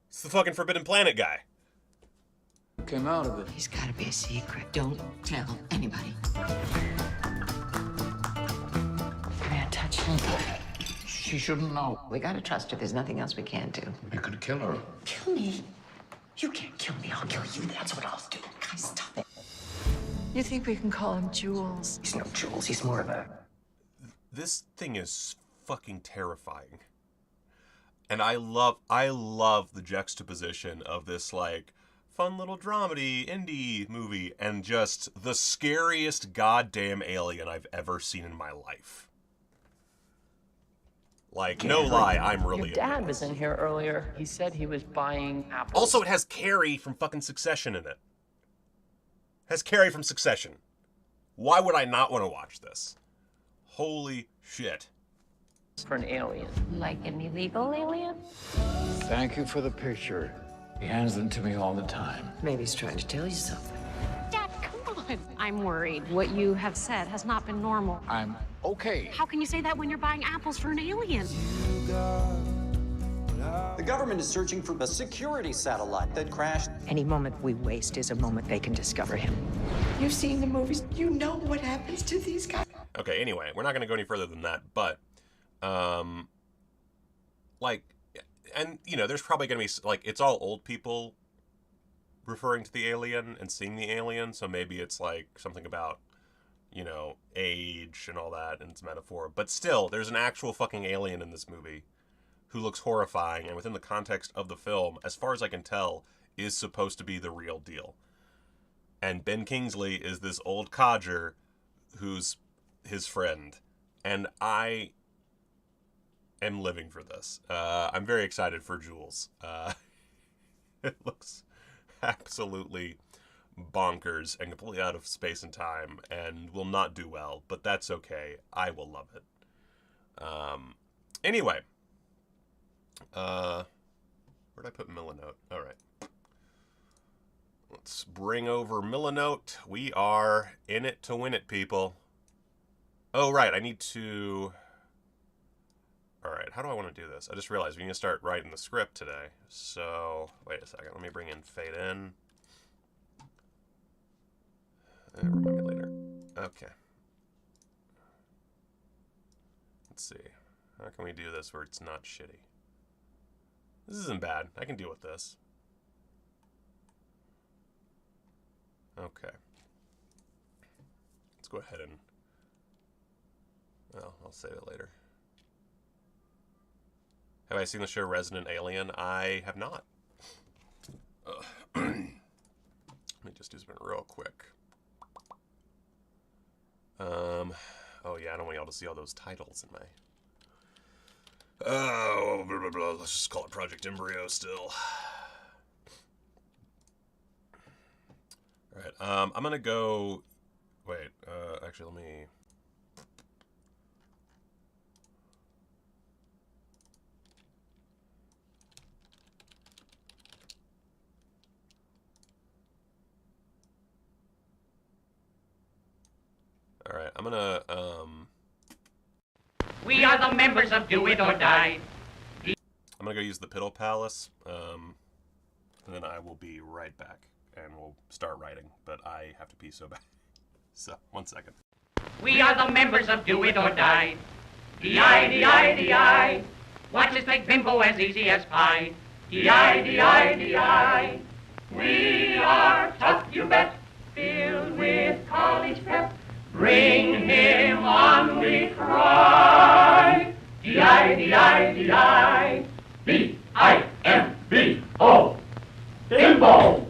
It's the fucking Forbidden Planet guy. Came out of it. He's got to be a secret. Don't tell anybody. May I touch him? She shouldn't know. We got to trust her. There's nothing else we can do. We could kill her. Kill me? You can't kill me. I'll kill you. That's what I'll do. Guys, stop it. You think we can call him Jules? He's no Jules. He's more of a... This thing is fucking terrifying. And I love the juxtaposition of this, like, fun little dramedy indie movie and just the scariest goddamn alien I've ever seen in my life. Like, no lie, I'm really Your dad was in here earlier. He said he was buying apples. Also, it has Carrie from fucking Succession in it. Has Carrie from Succession. Why would I not want to watch this? Holy shit. For an alien. Like an illegal alien? Thank you for the picture. He hands them to me all the time. Maybe he's trying to tell you something. Dad, come on. I'm worried. What you have said has not been normal. I'm okay. How can you say that when you're buying apples for an alien? The government is searching for a security satellite that crashed. Any moment we waste is a moment they can discover him. You've seen the movies. You know what happens to these guys. Okay, anyway, we're not going to go any further than that, but, like, and, you know, there's probably going to be, like, it's all old people referring to the alien and seeing the alien, so maybe it's, like, something about, you know, age and all that, and it's a metaphor. But still, there's an actual fucking alien in this movie who looks horrifying, and within the context of the film, as far as I can tell, is supposed to be the real deal. And Ben Kingsley is this old codger who's his friend. And I am living for this. I'm very excited for Jules. It looks absolutely bonkers and completely out of space and time and will not do well, but that's okay. I will love it. Anyway. Where'd I put Millinote? Alright. Let's bring over Millinote. We are in it to win it, people. Oh, right. I need to... Alright, how do I want to do this? I just realized we need to start writing the script today. So, wait a second. Let me bring in Fade In. Remind me later. Okay. Let's see. How can we do this where it's not shitty? This isn't bad. I can deal with this. Okay. Let's go ahead and... Well, I'll save it later. Have I seen the show Resident Alien? I have not. Let me just do something real quick. Oh yeah, I don't want y'all to see all those titles in my... Oh, blah, blah, blah. Let's just call it Project Embryo still. Alright, I'm gonna go... Wait, actually, let me... Alright, I'm gonna, We are the members of Do It or Die. I'm gonna go use the Piddle Palace, and then I will be right back, and we'll start writing, but I have to pee so bad. So, 1 second. We are the members of Do It or Die. D-I, D-I, D-I. Watch us make bimbo as easy as pie. D-I, D-I, D-I. We are tough, you bet, filled with college prep. Bring him on, we cry. D-I, D-I, D-I. B-I-M-B-O. Bimbo.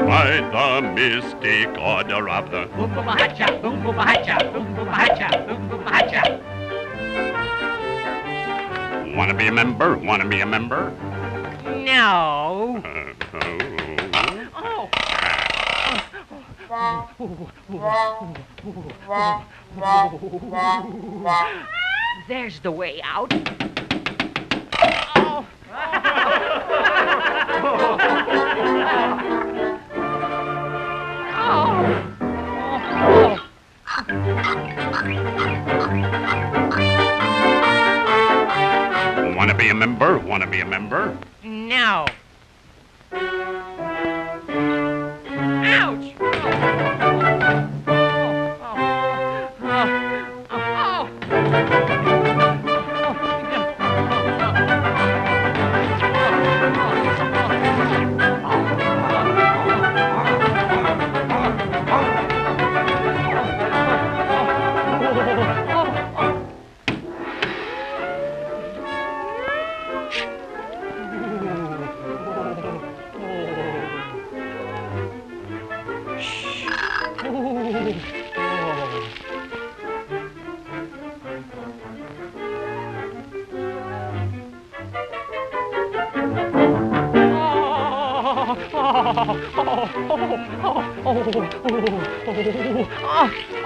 By the mystic order of the Boom boom hacha, boom boom hacha, boom boom hacha, boom boom hacha. Wanna be a member? Wanna be a member? No. There's the way out. Wanna be a member? Wanna be a member? No. Ouch!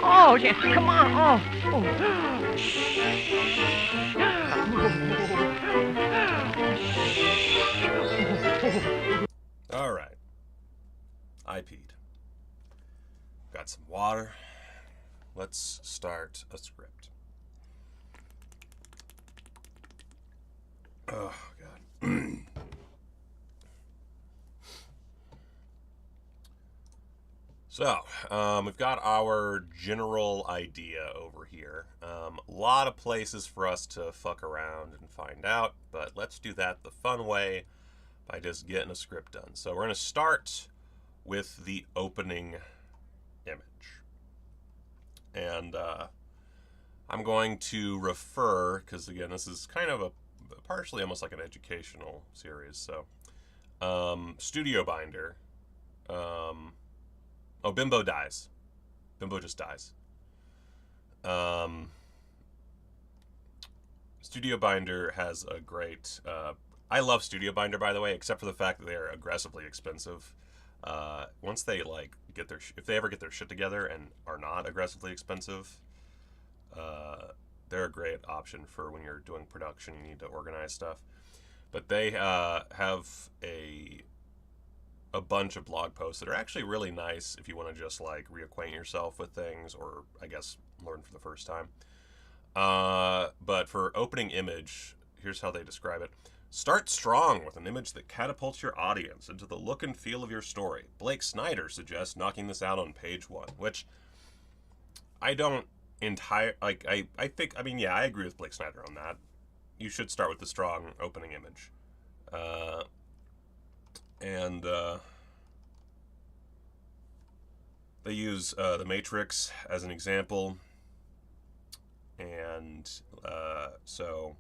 Oh, yeah, come on. All right. I peed. Got some water. Let's start a script. Oh, God. So, we've got our general idea over here. A lot of places for us to fuck around and find out, but let's do that the fun way by just getting a script done. So we're going to start with the opening image. And I'm going to refer, because again, this is kind of a partially almost like an educational series. So, Studio Binder. Oh, Bimbo dies. Bimbo just dies. Studio Binder has a great... I love Studio Binder, by the way, except for the fact that they are aggressively expensive. Once they like get their... if they ever get their shit together and are not aggressively expensive, they're a great option for when you're doing production, you need to organize stuff. But they have a bunch of blog posts that are actually really nice if you want to just like reacquaint yourself with things, or I guess learn for the first time. But for opening image, here's how they describe it. Start strong with an image that catapults your audience into the look and feel of your story. Blake Snyder suggests knocking this out on page 1, which I don't I think, I mean, yeah, I agree with Blake Snyder on that. You should start with the strong opening image. They use The Matrix as an example. And so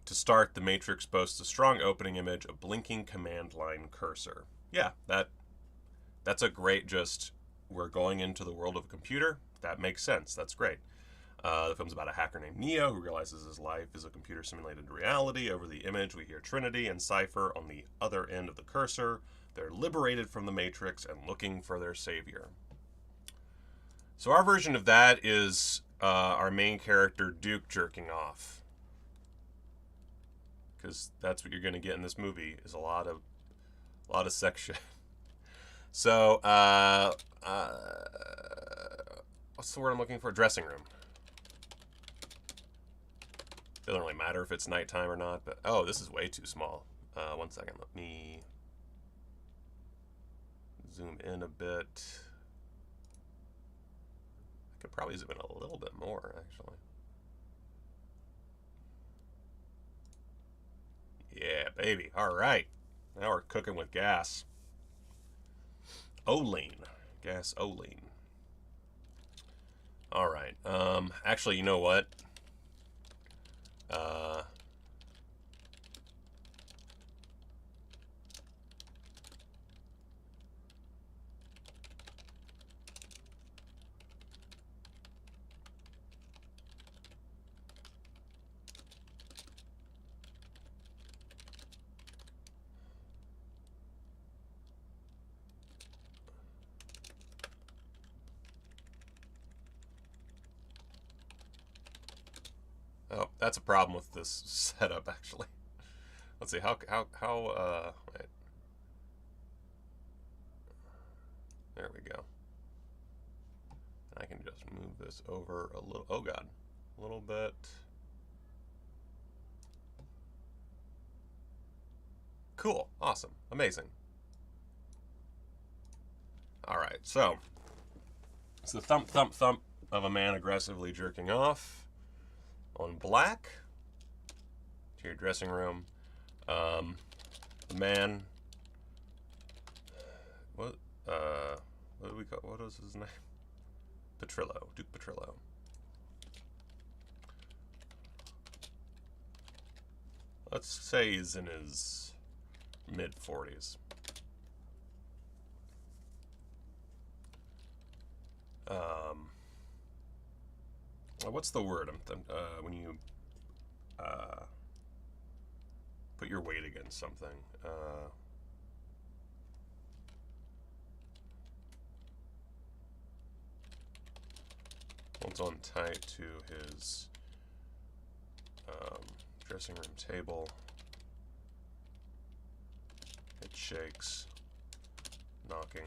to start, The Matrix boasts a strong opening image, a blinking command line cursor. Yeah, that's a great just, we're going into the world of a computer. That makes sense. That's great. The film's about a hacker named Neo who realizes his life is a computer simulated reality. Over the image, we hear Trinity and Cypher on the other end of the cursor. They're liberated from the Matrix and looking for their savior. So our version of that is our main character, Duke, jerking off. Because that's what you're going to get in this movie, is a lot of sex shit. So, what's the word I'm looking for? Dressing room. Doesn't really matter if it's nighttime or not, but, oh, this is way too small. 1 second, let me zoom in a bit. I could probably zoom in a little bit more, actually. Yeah, baby. All right. Now we're cooking with gas. Olean. Gas Olean. All right. Actually, you know what? Oh, that's a problem with this setup, actually. Let's see, how, wait. There we go. I can just move this over a little, oh god, a little bit. Cool, awesome, amazing. All right, so it's the thump, thump, thump of a man aggressively jerking off on black to your dressing room. The man, what do we call, what is his name? Petrillo, Duke Petrillo. Let's say he's in his mid-40s. What's the word? When you put your weight against something. Holds on tight to his dressing room table. It shakes, knocking.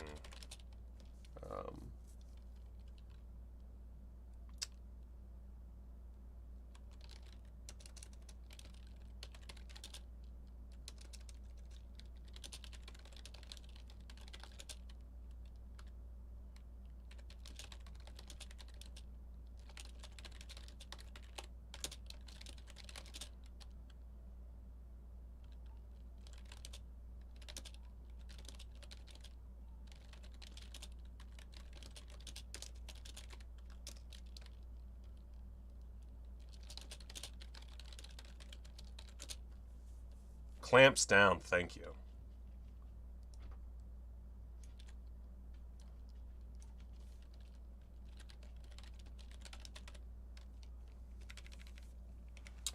Clamps down, thank you.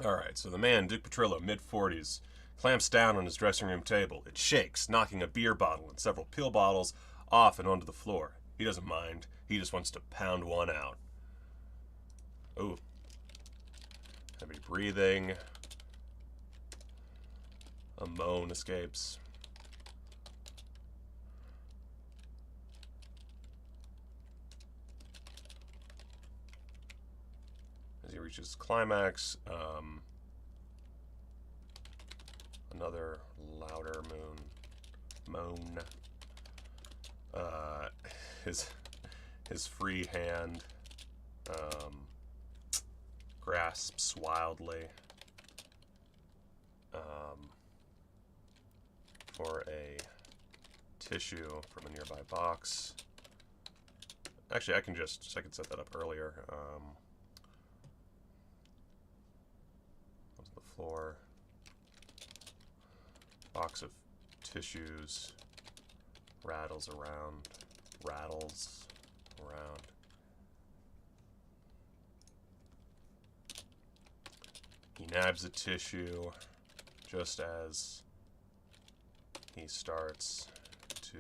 Alright, so the man, Duke Petrillo, mid-40s, clamps down on his dressing room table. It shakes, knocking a beer bottle and several pill bottles off and onto the floor. He doesn't mind. He just wants to pound one out. Ooh. Heavy breathing. A moan escapes. As he reaches climax, another louder moan. His free hand grasps wildly for a tissue from a nearby box. Actually, I can set that up earlier. Onto the floor. Box of tissues rattles around. He nabs a tissue just as he starts to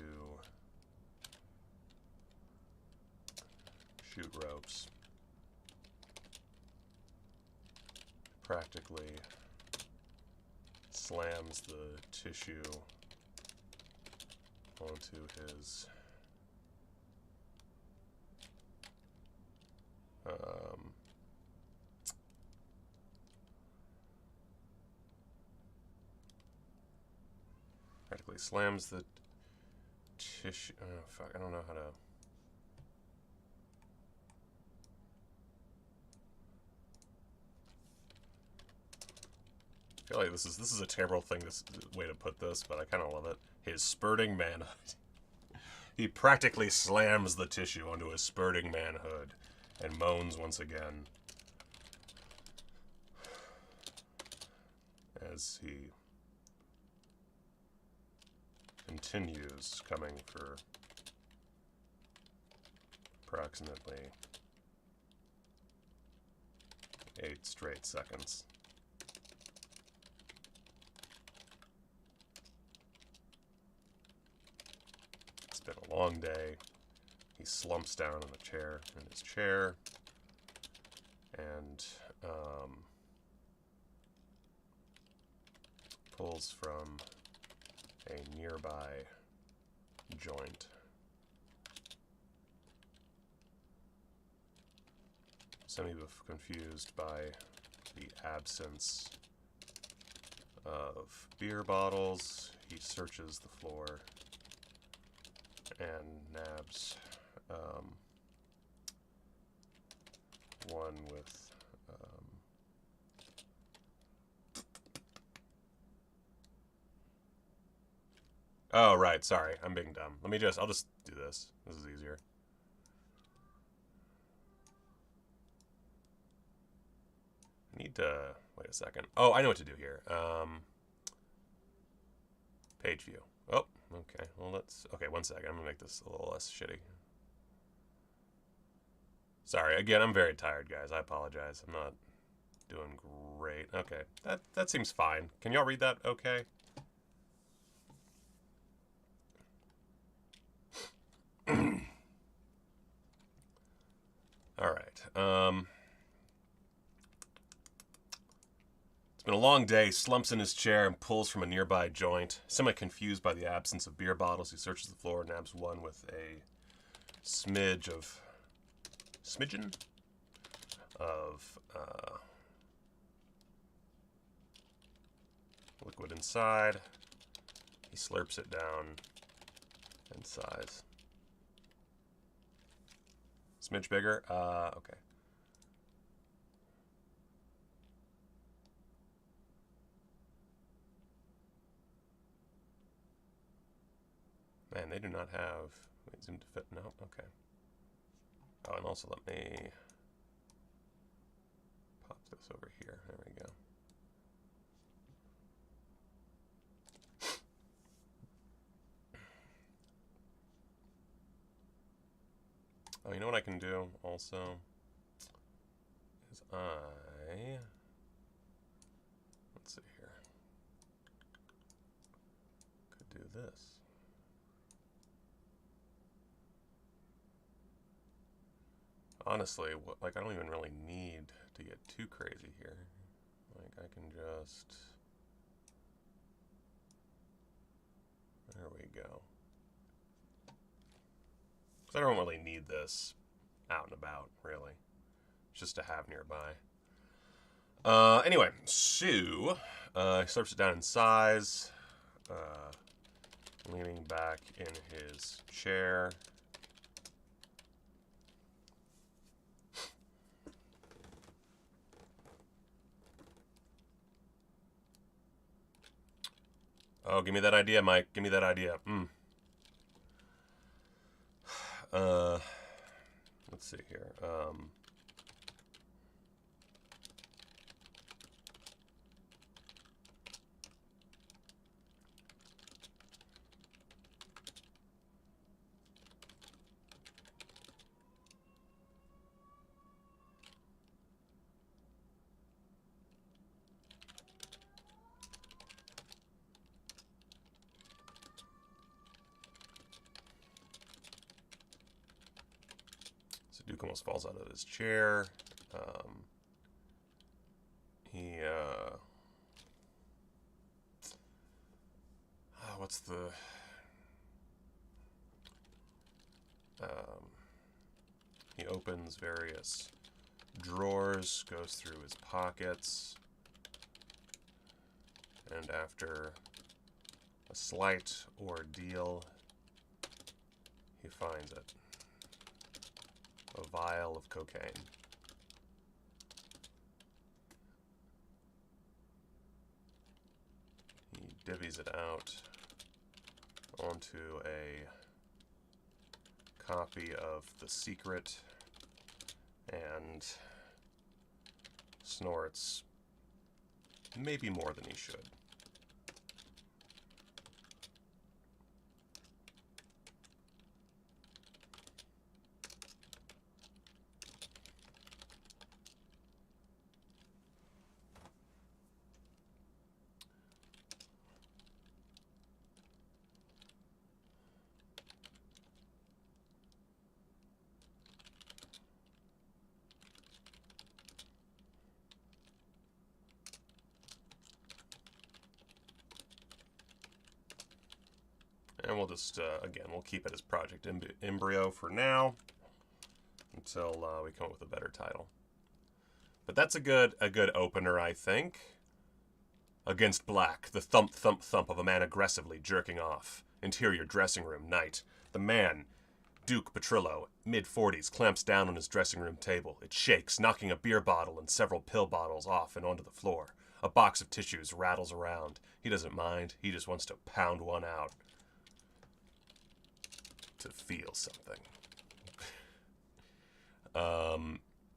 shoot ropes. Practically slams the tissue onto his practically slams the tissue. Oh fuck! I don't know how to. I feel like this is a terrible way to put this, but I kind of love it. His spurting manhood. He practically slams the tissue onto his spurting manhood and moans once again as he continues, coming for approximately 8 straight seconds. It's been a long day. He slumps down in his chair, and pulls from a nearby joint. Semi-confused by the absence of beer bottles, he searches the floor and nabs one with oh, right, sorry, I'm being dumb. I'll just do this. This is easier. I need to, wait a second. Oh, I know what to do here. Page view. Oh, okay, well okay, one second. I'm gonna make this a little less shitty. Sorry, again, I'm very tired, guys. I apologize. I'm not doing great. Okay, that seems fine. Can y'all read that okay? All right. It's been a long day. Slumps in his chair and pulls from a nearby joint. Semi-confused by the absence of beer bottles, he searches the floor and nabs one with a smidgen of liquid inside. He slurps it down and sighs. Smidge bigger? Okay. Man, they do not have... Wait, zoom to fit? No? Okay. Oh, and also let me pop this over here. There we go. Oh, you know what I can do also? Is let's see here. Could do this. Honestly, like, I don't even really need to get too crazy here. Like, I can just... There we go. Because I don't really need this out and about, really. Just to have nearby. Anyway, so, he slurps it down in size. Leaning back in his chair. Oh, give me that idea, Mike. Give me that idea. Let's see here. Duke almost falls out of his chair. What's the... he opens various drawers, goes through his pockets, and after a slight ordeal, he finds it. A vial of cocaine. He divvies it out onto a copy of The Secret and snorts maybe more than he should. And we'll just, again, we'll keep it as Project Embryo for now until we come up with a better title. But that's a good opener, I think. Against black, the thump, thump, thump of a man aggressively jerking off. Interior dressing room, night. The man, Duke Petrillo, mid-40s, clamps down on his dressing room table. It shakes, knocking a beer bottle and several pill bottles off and onto the floor. A box of tissues rattles around. He doesn't mind. He just wants to pound one out. To feel something.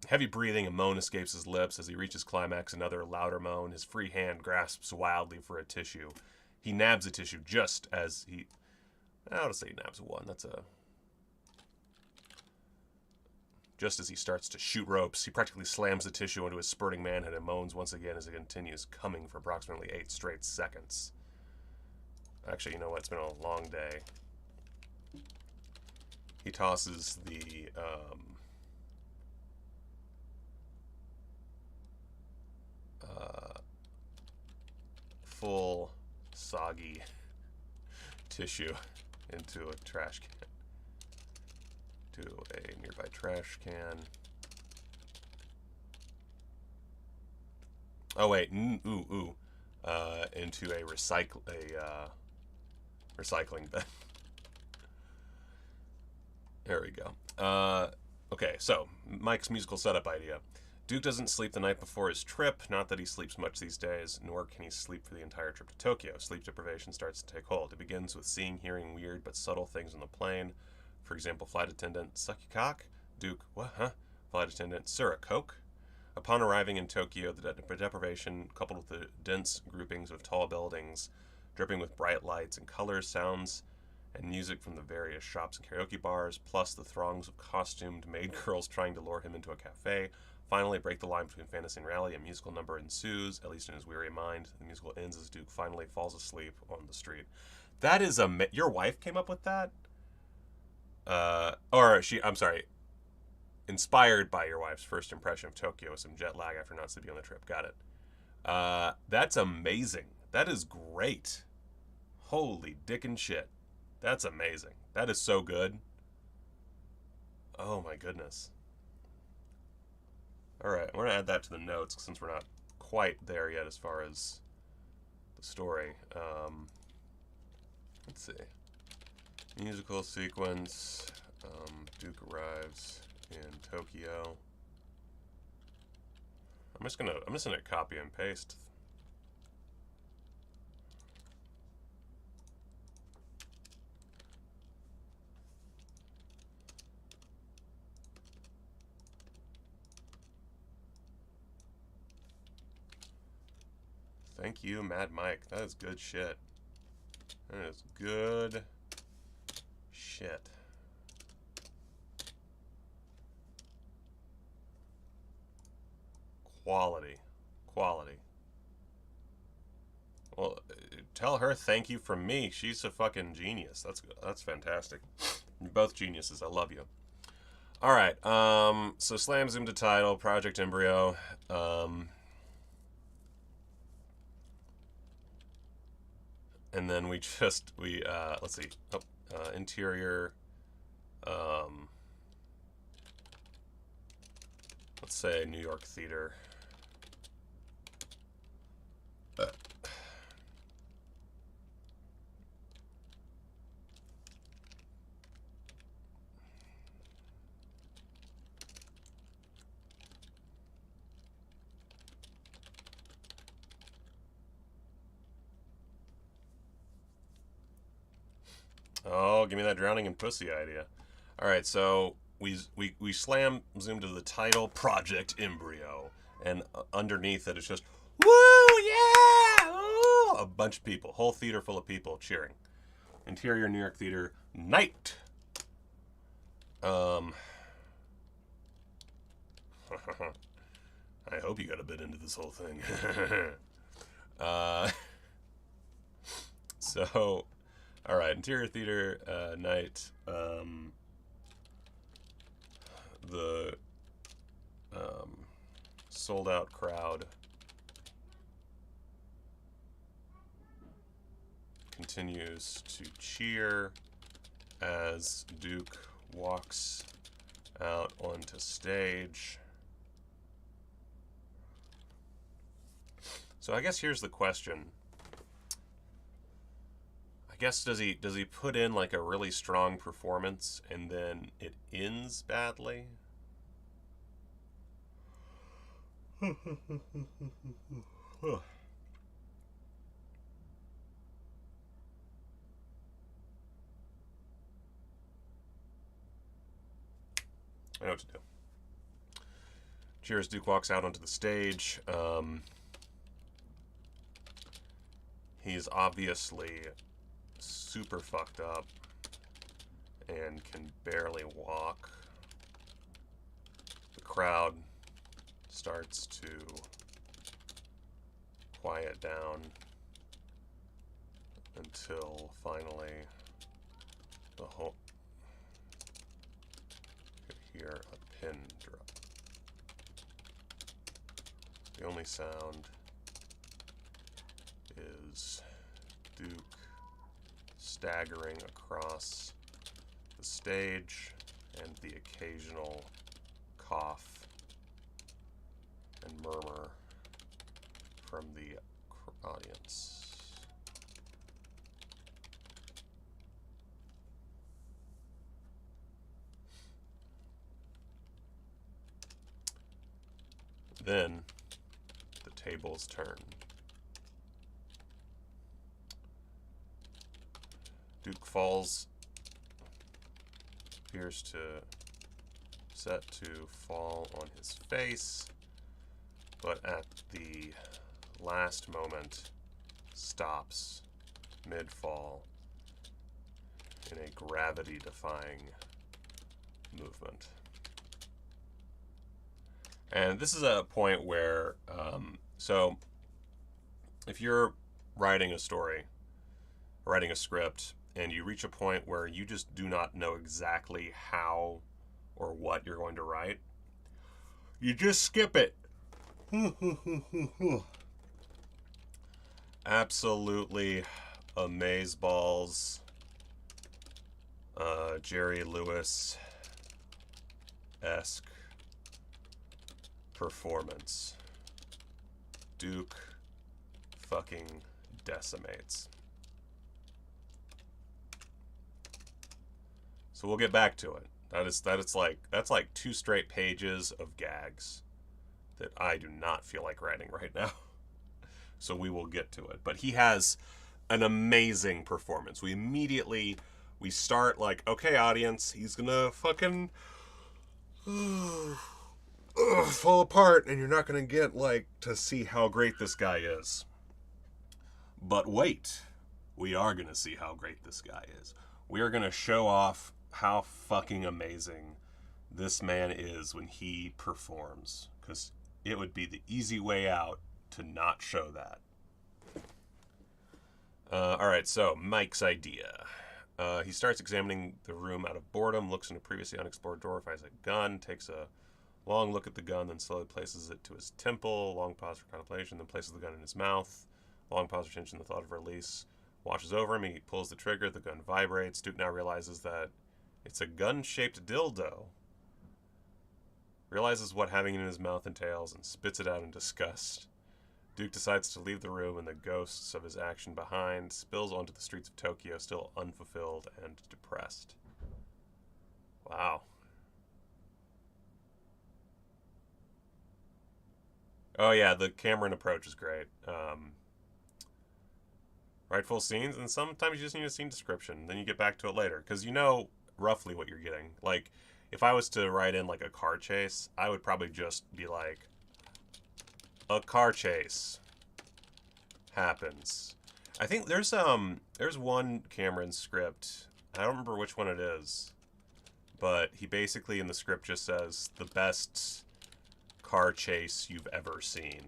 Heavy breathing, a moan escapes his lips. As he reaches climax, another louder moan. His free hand grasps wildly for a tissue. He nabs a tissue just as he... I'll just say he nabs one. That's a... Just as he starts to shoot ropes, he practically slams the tissue into his spurting manhood and moans once again as it continues, coming for approximately 8 straight seconds. Actually, you know what? It's been a long day. He tosses the full soggy tissue into a trash can. To a nearby trash can. Oh wait, into a recycling bin. There we go. Okay, so Mike's musical setup idea. Duke doesn't sleep the night before his trip. Not that he sleeps much these days, nor can he sleep for the entire trip to Tokyo. Sleep deprivation starts to take hold. It begins with seeing, hearing weird but subtle things on the plane. For example, flight attendant, suck your cock? Duke, what, huh? Flight attendant, sir, a Coke? Upon arriving in Tokyo, the deprivation, coupled with the dense groupings of tall buildings, dripping with bright lights and colors, sounds, and music from the various shops and karaoke bars, plus the throngs of costumed maid girls trying to lure him into a cafe. Finally, break the line between fantasy and reality. A musical number ensues, at least in his weary mind. The musical ends as Duke finally falls asleep on the street. That is your wife came up with that? I'm sorry, inspired by your wife's first impression of Tokyo with some jet lag after not sleeping on the trip. Got it. That's amazing. That is great. Holy dickin' shit. That's amazing. That is so good. Oh my goodness. Alright, we're going to add that to the notes since we're not quite there yet as far as the story. Let's see. Musical sequence. Duke arrives in Tokyo. I'm just gonna copy and paste. Thank you, Mad Mike. That is good shit. That is good shit. Quality. Well, tell her thank you from me. She's a fucking genius. That's fantastic. You're both geniuses. I love you. All right. So slam zoom to title, Project Embryo. And then let's see. Interior. Let's say New York theater. Oh, give me that drowning in pussy idea. All right, so we slam zoom to the title, Project Embryo, and underneath it it's just woo, yeah, ooh, a bunch of people, whole theater full of people cheering. Interior New York theater, night. I hope you got a bit into this whole thing. So. All right, interior theater, night. The sold out crowd continues to cheer as Duke walks out onto stage. So I guess here's the question. I guess does he put in like a really strong performance and then it ends badly? I know what to do. Cheers, Duke walks out onto the stage. He's obviously super fucked up and can barely walk. The crowd starts to quiet down until finally the whole could hear a pin drop. The only sound is Duke staggering across the stage and the occasional cough and murmur from the audience. Then the tables turn. Duke falls, appears to set to fall on his face, but at the last moment stops mid-fall in a gravity-defying movement. And this is a point where, so if you're writing a story, writing a script, and you reach a point where you just do not know exactly how or what you're going to write, you just skip it. Absolutely amazeballs. Jerry Lewis-esque performance. Duke fucking decimates. So we'll get back to it. That's like 2 straight pages of gags that I do not feel like writing right now. So we will get to it. But he has an amazing performance. We start like, okay, audience, he's gonna fucking fall apart, and you're not gonna get like to see how great this guy is. But wait, we are gonna see how great this guy is. We are gonna show off how fucking amazing this man is when he performs, because it would be the easy way out to not show that. Alright, so Mike's idea. He starts examining the room out of boredom, looks in a previously unexplored door, finds a gun, takes a long look at the gun, then slowly places it to his temple, long pause for contemplation, then places the gun in his mouth, long pause for tension, the thought of release, washes over him, he pulls the trigger, the gun vibrates. Duke now realizes that it's a gun-shaped dildo. Realizes what having it in his mouth entails and spits it out in disgust. Duke decides to leave the room and the ghosts of his action behind, spills onto the streets of Tokyo, still unfulfilled and depressed. Wow. Oh yeah, the Cameron approach is great. Write full scenes, and sometimes you just need a scene description. Then you get back to it later, because you know roughly what you're getting. Like, if I was to write in like a car chase, I would probably just be like, a car chase happens. I think there's one Cameron script, I don't remember which one it is, but he basically in the script just says the best car chase you've ever seen,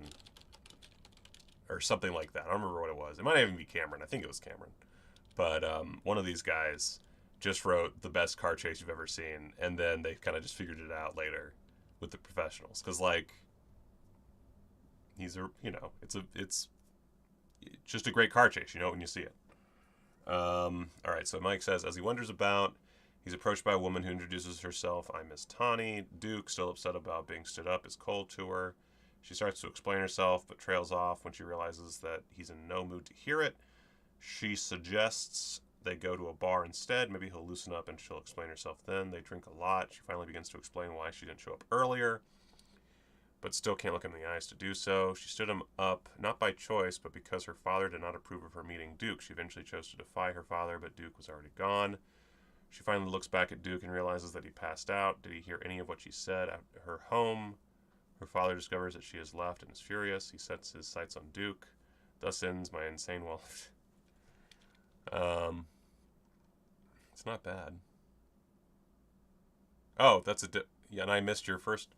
or something like that. I don't remember what it was. It might even be Cameron. I think it was Cameron. But one of these guys just wrote the best car chase you've ever seen, and then they kind of just figured it out later with the professionals, because like, it's just a great car chase, you know, when you see it. All right, so Mike says, as he wanders about, he's approached by a woman who introduces herself. I'm Miss Tawny. Duke, still upset about being stood up, is cold to her. She starts to explain herself, but trails off when she realizes that he's in no mood to hear it. She suggests they go to a bar instead. Maybe he'll loosen up and she'll explain herself then. They drink a lot. She finally begins to explain why she didn't show up earlier, but still can't look him in the eyes to do so. She stood him up, not by choice, but because her father did not approve of her meeting Duke. She eventually chose to defy her father, but Duke was already gone. She finally looks back at Duke and realizes that he passed out. Did he hear any of what she said at her home? Her father discovers that she has left and is furious. He sets his sights on Duke. Thus ends my insane wallet. It's not bad. Oh, that's yeah, and I missed your first,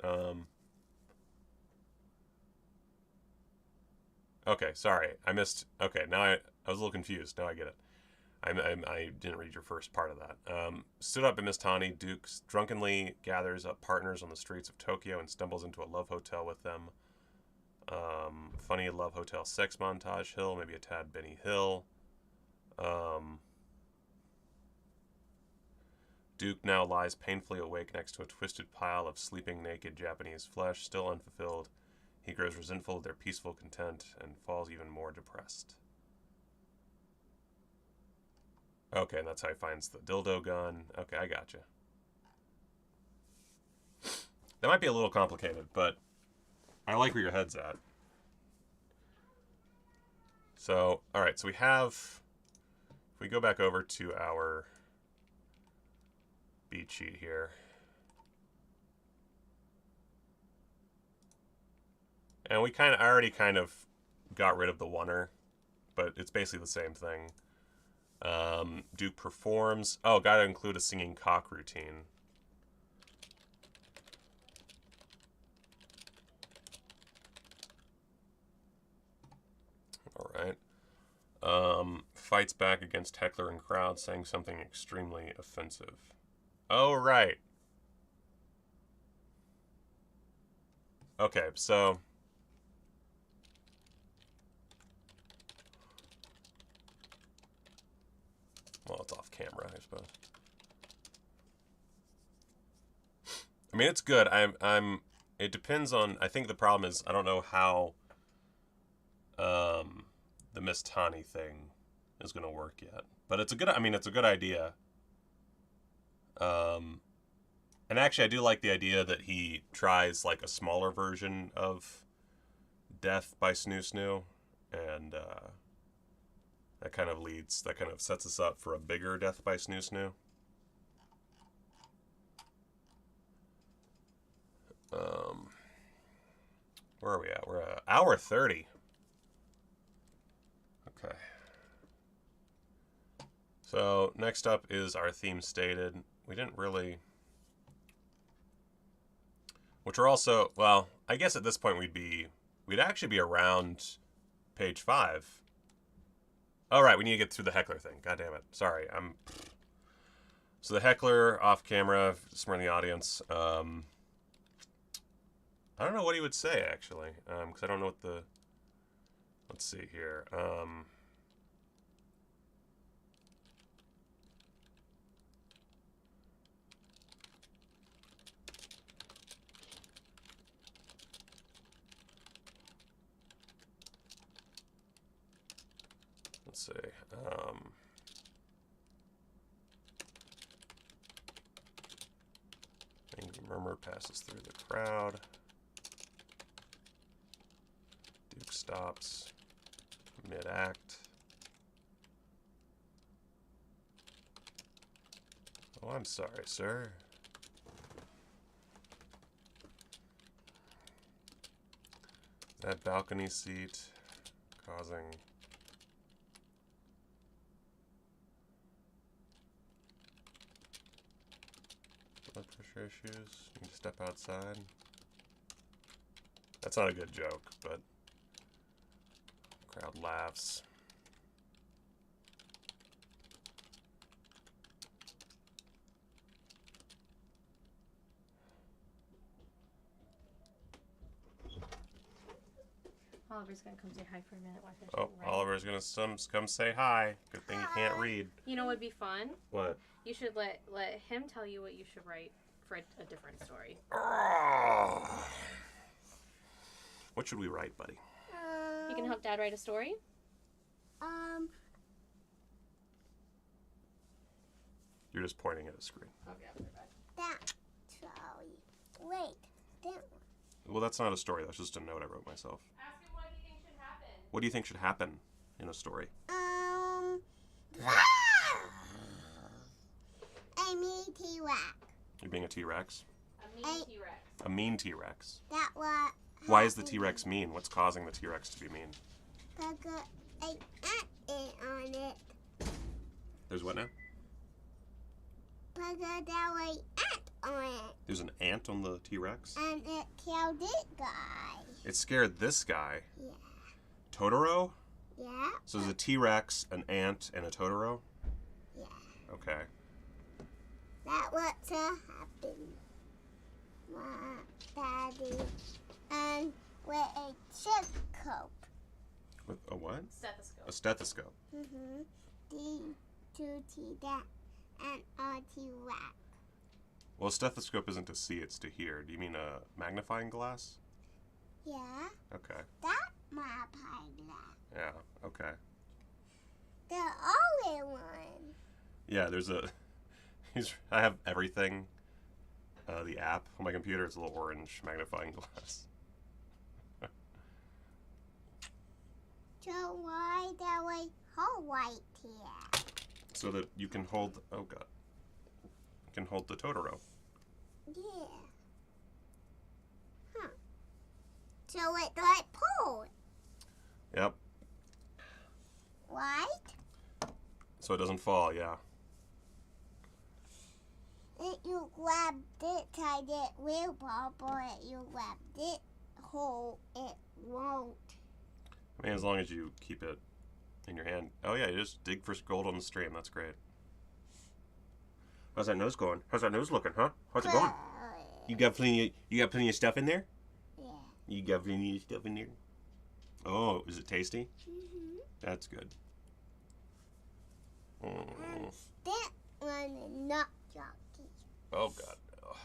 okay, sorry. I missed, okay, now I was a little confused. Now I get it. I didn't read your first part of that. Stood up at Miss Tawny. Duke drunkenly gathers up partners on the streets of Tokyo and stumbles into a love hotel with them. Funny love hotel sex montage. Hill, maybe a tad Benny Hill. Duke now lies painfully awake next to a twisted pile of sleeping naked Japanese flesh, still unfulfilled. He grows resentful of their peaceful content and falls even more depressed. Okay, and that's how he finds the dildo gun. Okay, I gotcha. That might be a little complicated, but I like where your head's at. So, alright, so we have, if we go back over to our beat sheet here. And I already kind of got rid of the oneer, but it's basically the same thing. Duke performs. Oh, gotta include a singing cock routine. All right. Fights back against heckler and crowd, saying something extremely offensive. Oh, right. Okay, so... Well, it's off camera, I suppose. I mean, it's good. It depends on... I think the problem is, I don't know how the Miss Tani thing is going to work yet. But it's a good... I mean, it's a good idea. And actually, I do like the idea that he tries, like, a smaller version of Death by Snoo Snoo. And, that kind of sets us up for a bigger Death by Snoo Snoo. Where are we at? We're at hour 30. Okay. So, next up is our theme stated. We didn't really... Which are also... Well, I guess at this point we'd actually be around page 5. All right, we need to get through the heckler thing. God damn it. Sorry, So the heckler off camera, somewhere in the audience. I don't know what he would say actually, because I don't know what the. Let's see here. Let's see. Angry murmur passes through the crowd. Duke stops mid-act. Oh, I'm sorry, sir. That balcony seat causing... blood pressure issues. You need to step outside. That's not a good joke, but crowd laughs. Oliver's gonna come say hi for a minute. Oh, Oliver's gonna come say hi. Good thing he can't read. You know what would be fun? What? You should let him tell you what you should write for a different story. What should we write, buddy? You can help Dad write a story? You're just pointing at a screen. Okay, I'll be right back. That story. Wait, that one. Well, that's not a story. That's just a note I wrote myself. Ask him what he thinks should happen. What do you think should happen in a story? A mean T-Rex. You being a T-Rex? A mean T-Rex. A mean T-Rex. That what? Why is the T-Rex mean? What's causing the T-Rex to be mean? Because an ant on it. There's what now? Because there was an ant on it. There's an ant on the T-Rex? And it killed this guy. It scared this guy? Yeah. Totoro? Yeah. So there's a T-Rex, an ant, and a Totoro? Yeah. Okay. That what's happen. My daddy. And with a stethoscope. With a what? Stethoscope. A stethoscope. Mm-hmm. D-to-T-that and R-T-Rex. Well, a stethoscope isn't to see, it's to hear. Do you mean a magnifying glass? Yeah. Okay. That my pilot. Yeah, okay. The only one. Yeah, there's a... I have everything. The app on my computer is a little orange magnifying glass. So why there was whole white here? So that you can hold... Oh, God. You can hold the Totoro. Yeah. Huh. So it's like pulled. Yep. White? So it doesn't fall, yeah. If you grab it tight, it will pop, or if you grab it whole, it won't. I mean, as long as you keep it in your hand. Oh yeah, you just dig for gold on the stream. That's great. How's that nose going? How's that nose looking, huh? How's it going? You got plenty of stuff in there? Yeah. You got plenty of stuff in there? Oh, is it tasty? Mm-hmm. That's good. That one is not jockey. Oh god. Oh.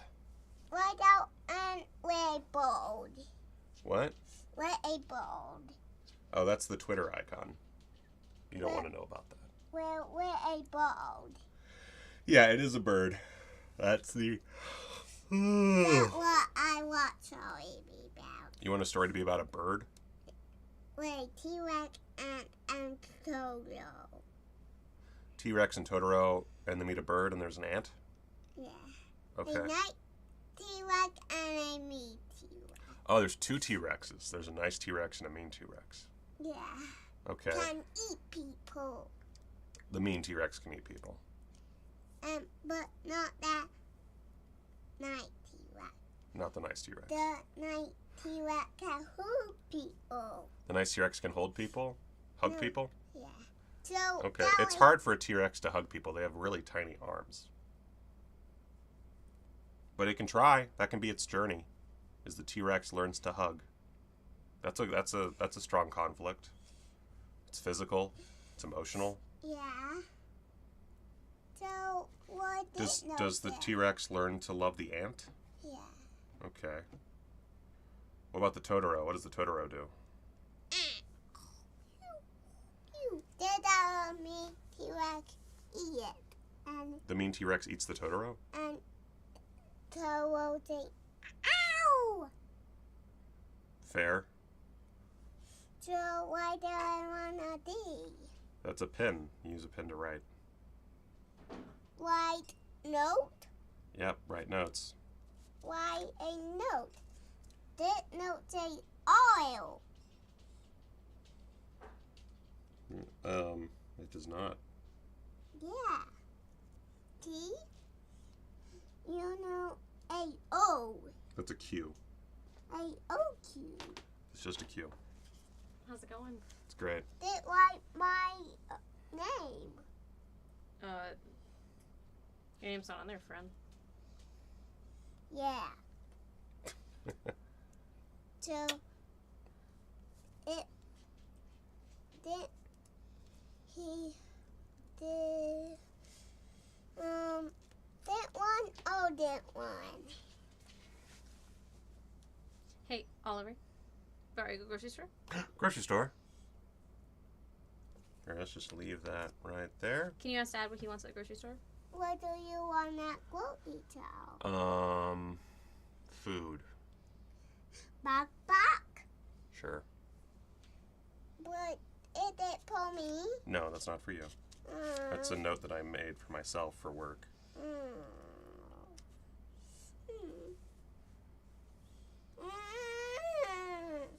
Right out and we're bold. What? We're a bold. Oh, that's the Twitter icon. You don't want to know about that. We're a bold. Yeah, it is a bird. That's the... That's what I want story to be about. You want a story to be about a bird? Wait, T-Rex and Totoro. T-Rex and Totoro, and they meet a bird, and there's an ant? Yeah. Okay. They meet T-Rex and they meet T-Rex. Oh, there's two T-Rexes. There's a nice T-Rex and a mean T-Rex. Yeah. Okay. Can eat people. The mean T-Rex can eat people. But not that nice T-Rex. Not the nice T-Rex. The nice T-Rex can hold people. The nice T-Rex can hold people? Hug people? Yeah. So okay. It's hard for a T-Rex to hug people. They have really tiny arms. But it can try. That can be its journey. Is the T-Rex learns to hug. That's a strong conflict. It's physical. It's emotional. Yeah. So what does the T-Rex learn to love the ant? Yeah. Okay. What about the Totoro? What does the Totoro do? Did me T-Rex eat it? And The mean T-Rex eats the Totoro? And Totoro say, ow! Fair. So why do I wanna be? That's a pen. You use a pen to write. Write note? Yep, write notes. Write a note. That note say oil. It does not. Yeah. T? You know a O. That's a Q. A O Q. It's just a Q. How's it going? It's great. Did write my name. Your name's not on there, friend. Yeah. So it did he did that one or that one? Hey, Oliver. Sorry, go grocery store? Grocery store. Here, let's just leave that right there. Can you ask Dad what he wants at the grocery store? What do you want at grocery store? Food. Back. Sure. But is it for me? No, that's not for you. That's a note that I made for myself for work.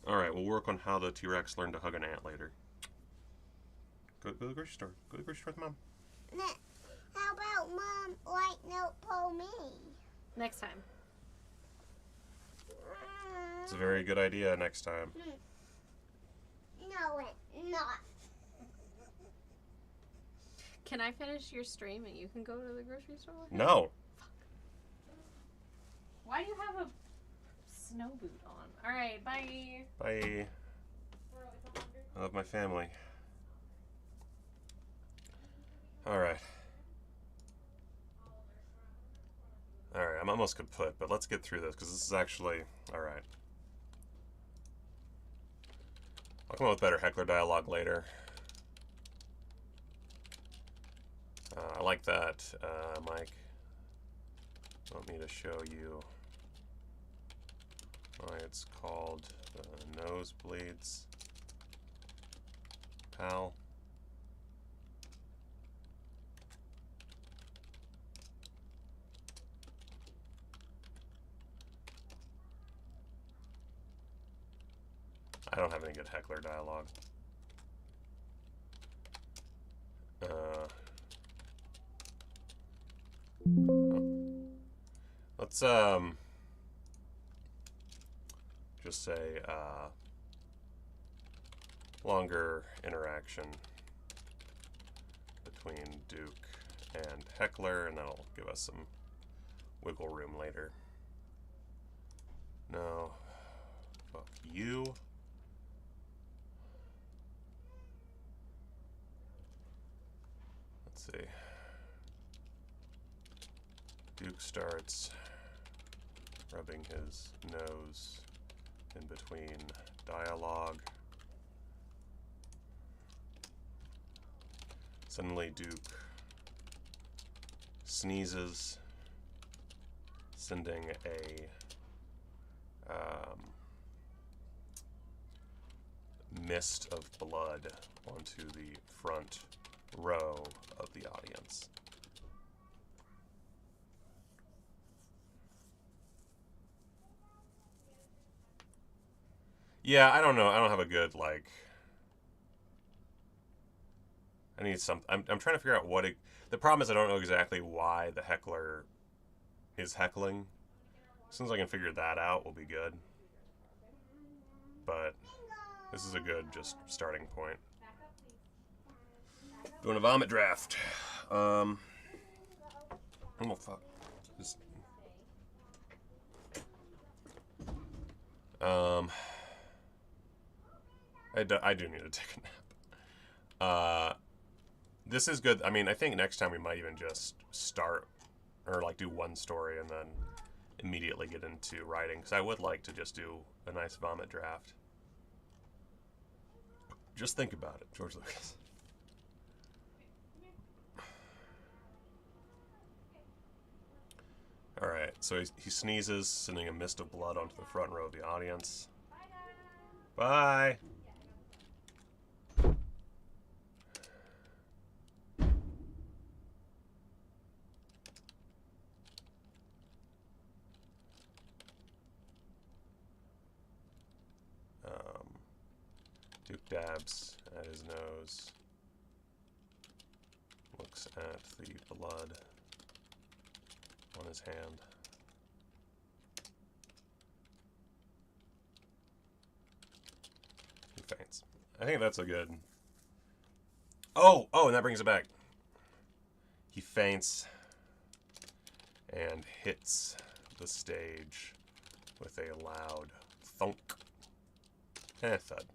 Alright, we'll work on how the T-Rex learned to hug an ant later. Go to the grocery store. Go to the grocery store with Mom. How about Mom write note for me? Next time. It's a very good idea next time. No, it's not. Can I finish your stream and you can go to the grocery store? No. Fuck. Why do you have a snow boot on? Alright, bye. Bye. I love my family. Alright. Alright, I'm almost kaput, but let's get through this, because this is actually... Alright. I'll come up with better heckler dialogue later. I like that, Mike. Want me to show you why it's called the nosebleeds, pal. I don't have any good heckler dialogue. Let's just say longer interaction between Duke and Heckler, and that'll give us some wiggle room later. No. Fuck you. Let's see. Duke starts rubbing his nose in between dialogue. Suddenly Duke sneezes, sending a mist of blood onto the front row of the audience. Yeah, I don't know. I don't have a good, like... I need some... I'm trying to figure out what it... The problem is I don't know exactly why the heckler is heckling. As soon as I can figure that out, we'll be good. But this is a good just starting point. Doing a vomit draft. Oh, fuck. Just... I do need to take a nap. This is good. I mean, I think next time we might even just start, or like do one story and then immediately get into writing. Because I would like to just do a nice vomit draft. Just think about it, George Lucas. Alright, so he sneezes, sending a mist of blood onto the front row of the audience. Bye! Duke dabs at his nose, looks at the blood on his hand. He faints. I think that's a good... Oh, and that brings it back. He faints and hits the stage with a loud thunk. Thud.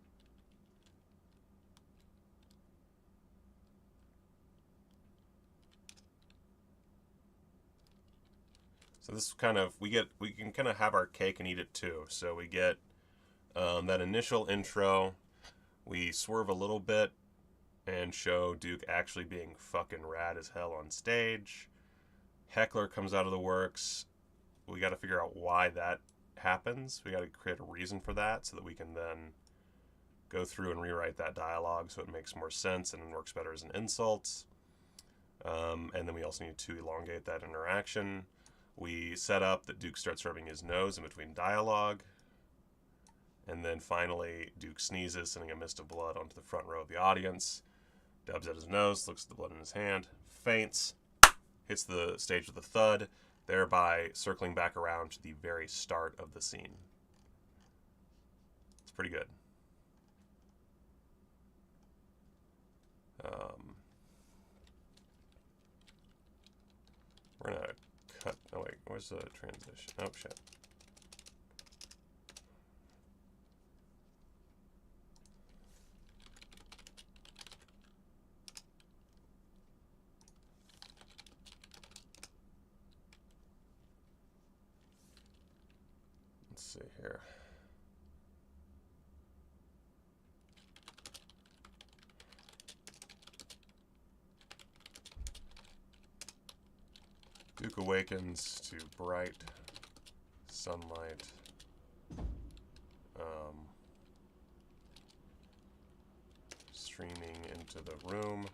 So this is kind of, we can kind of have our cake and eat it too. So we get that initial intro, we swerve a little bit and show Duke actually being fucking rad as hell on stage. Heckler comes out of the works. We got to figure out why that happens. We got to create a reason for that so that we can then go through and rewrite that dialogue so it makes more sense and works better as an insult. And then we also need to elongate that interaction. We set up that Duke starts rubbing his nose in between dialogue. And then finally, Duke sneezes, sending a mist of blood onto the front row of the audience. Dubs at his nose, looks at the blood in his hand, faints, hits the stage with a thud, thereby circling back around to the very start of the scene. It's pretty good. We're gonna cut. Oh wait, where's the transition? Oh shit. Let's see here. Duke awakens to bright sunlight. Streaming into the room.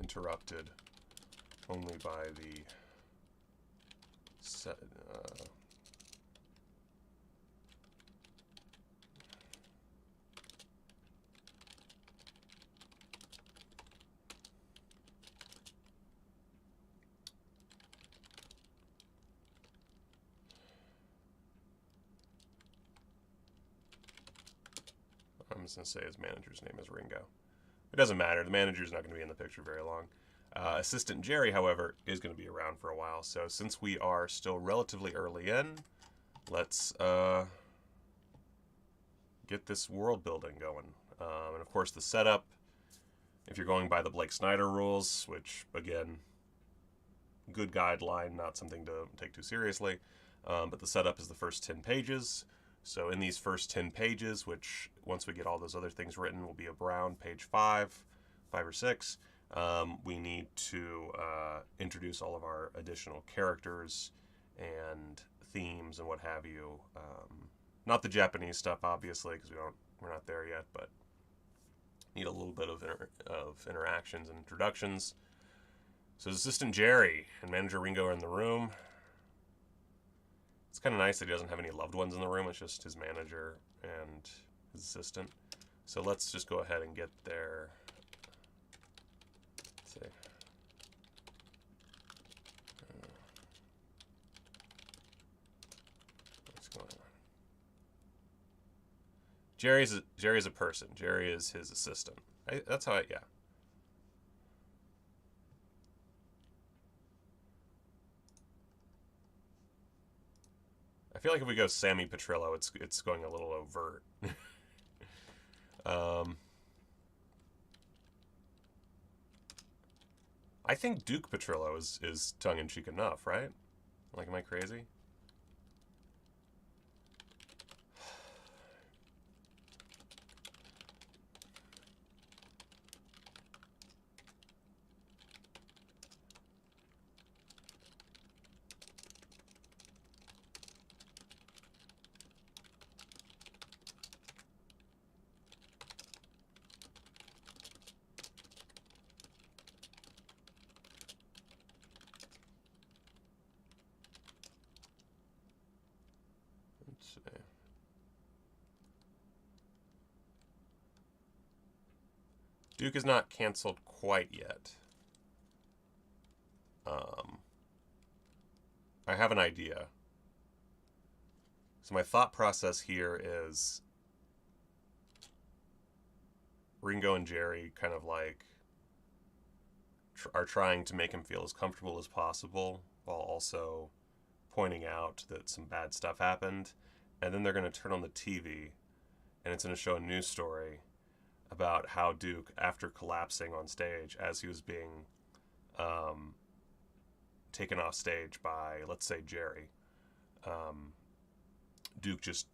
Interrupted only by the set. was going to say his manager's name is Ringo. It doesn't matter. The manager's not going to be in the picture very long. Assistant Jerry, however, is going to be around for a while. So since we are still relatively early in, let's get this world building going. And of course the setup, if you're going by the Blake Snyder rules, which again, good guideline, not something to take too seriously, but the setup is the first 10 pages. So in these first 10 pages, which once we get all those other things written will be around page 5 or 6, we need to introduce all of our additional characters and themes and what have you. Not the Japanese stuff, obviously, because we're not there yet, but need a little bit of interactions and introductions. So Assistant Jerry and Manager Ringo are in the room. It's kind of nice that he doesn't have any loved ones in the room. It's just his manager and his assistant. So let's just go ahead and get there. Let's see. What's going on? Jerry's a person. Jerry is his assistant. That's how yeah. I feel like if we go Sammy Petrillo, it's going a little overt. I think Duke Petrillo is tongue-in-cheek enough, right? Like, am I crazy? Duke is not canceled quite yet. I have an idea. So my thought process here is Ringo and Jerry kind of like are trying to make him feel as comfortable as possible while also pointing out that some bad stuff happened. And then they're going to turn on the TV and it's going to show a news story about how Duke, after collapsing on stage as he was being taken off stage by, let's say, Jerry, Duke just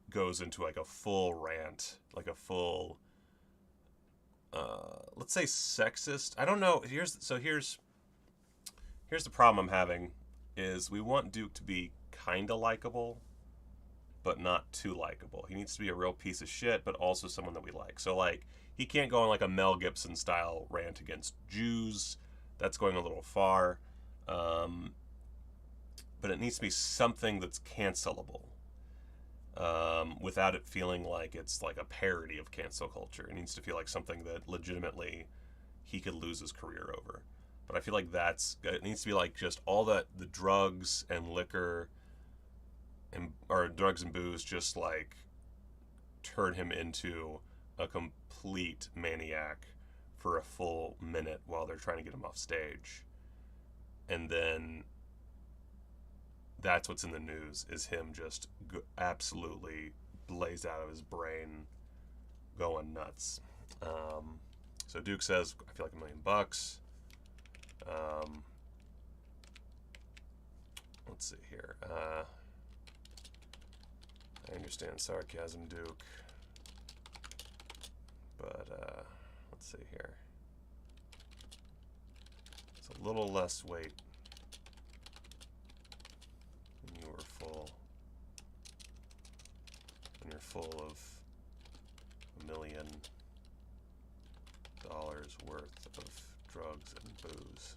goes into like a full rant, like a full, let's say, sexist. I don't know. Here's the problem I'm having is we want Duke to be kind of likable, but not too likable. He needs to be a real piece of shit, but also someone that we like. So, like, he can't go on, like, a Mel Gibson-style rant against Jews. That's going a little far. But it needs to be something that's cancelable without it feeling like it's, like, a parody of cancel culture. It needs to feel like something that legitimately he could lose his career over. But I feel like it needs to be, like, just all the drugs and liquor or drugs and booze just like turn him into a complete maniac for a full minute while they're trying to get him off stage. And then that's what's in the news, is him just absolutely blazed out of his brain, going nuts. So Duke says, I feel like $1 million. Let's see here. I understand sarcasm, Duke, but let's see here. It's a little less weight when you were full. When you're full of $1 million worth of drugs and booze.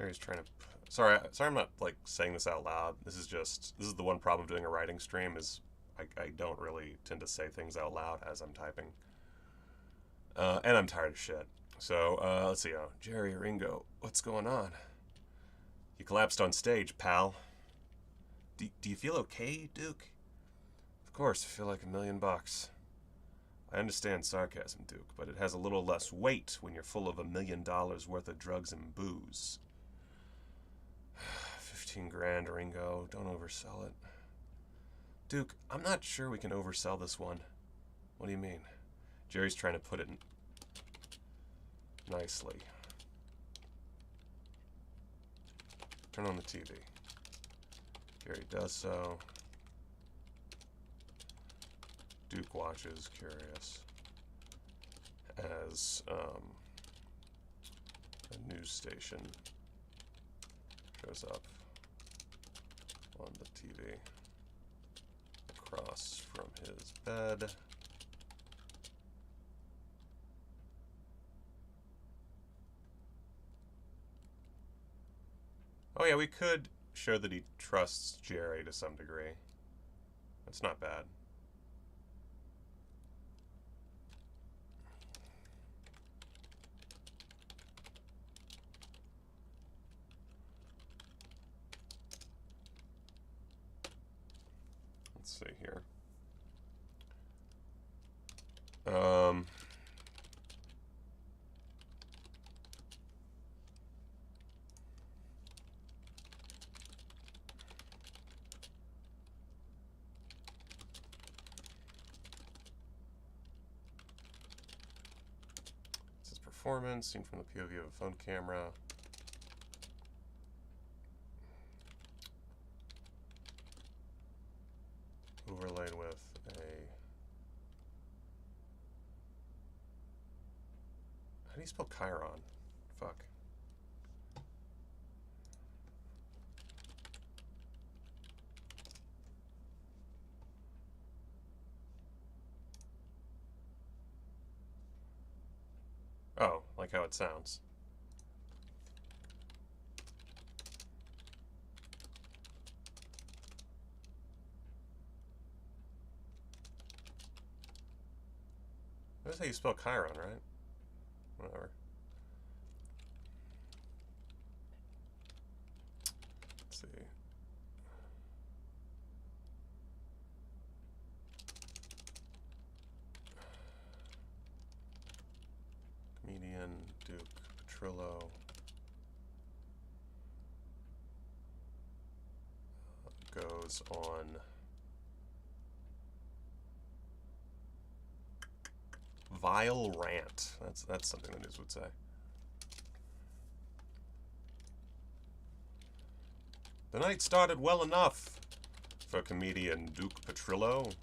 Jerry's trying to... Sorry, I'm not, like, saying this out loud. This is the one problem doing a writing stream is I don't really tend to say things out loud as I'm typing. And I'm tired of shit. So, let's see. Jerry, Ringo, what's going on? You collapsed on stage, pal. Do you feel okay, Duke? Of course, I feel like $1,000,000. I understand sarcasm, Duke, but it has a little less weight when you're full of $1 million worth of drugs and booze. 15 grand, Ringo. Don't oversell it. Duke, I'm not sure we can oversell this one. What do you mean? Jerry's trying to put it nicely. Turn on the TV. Jerry does so. Duke watches, curious, as a news station shows up on the TV across from his bed. Oh yeah, we could show that he trusts Jerry to some degree. That's not bad. Let's see here. This is performance seen from the POV of a phone camera. Overlaid with a... How do you spell Chiron? Fuck. Oh, like how it sounds. That's how you spell Chiron, right? Whatever. Let's see. Comedian Duke Petrillo goes on vile rant. That's something the news would say. The night started well enough for comedian Duke Petrillo.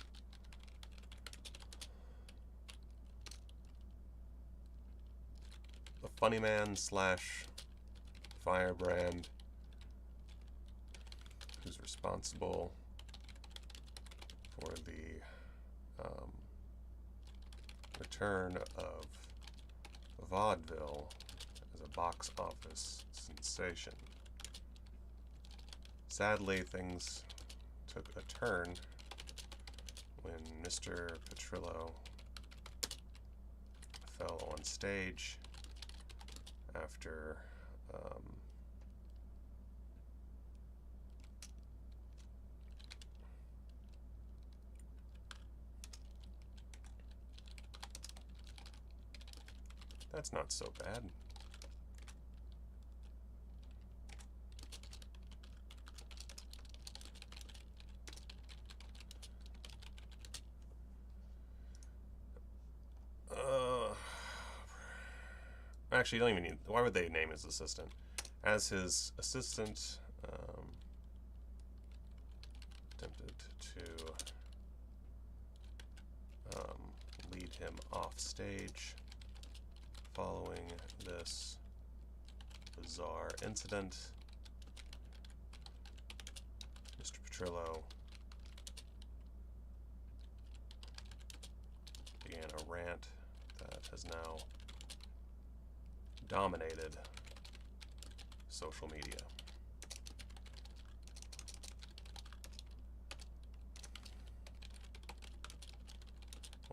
The funny man slash firebrand who's responsible for the return of vaudeville as a box office sensation. Sadly, things took a turn when Mr. Petrillo fell on stage after that's not so bad. Actually, you don't even need... Why would they name his assistant? As his assistant, attempted to lead him off stage following this bizarre incident. Mr. Petrillo began a rant that has now dominated social media.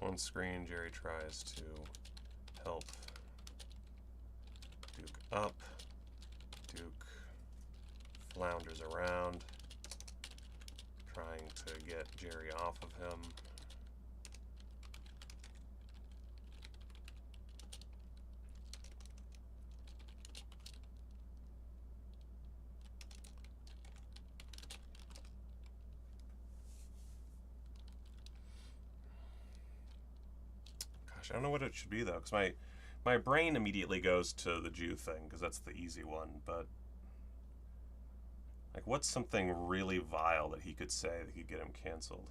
On screen, Jerry tries to help Duke up. Duke flounders around, trying to get Jerry off of him. I don't know what it should be though, because my brain immediately goes to the Jew thing, because that's the easy one, but like, what's something really vile that he could say that could get him canceled?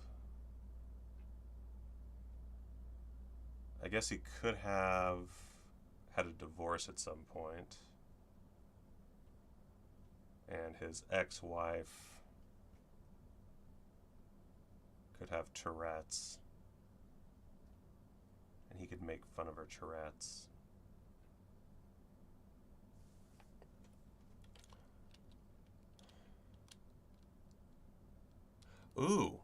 I guess he could have had a divorce at some point, and his ex-wife could have Tourette's. And he could make fun of her Tourette's. Ooh.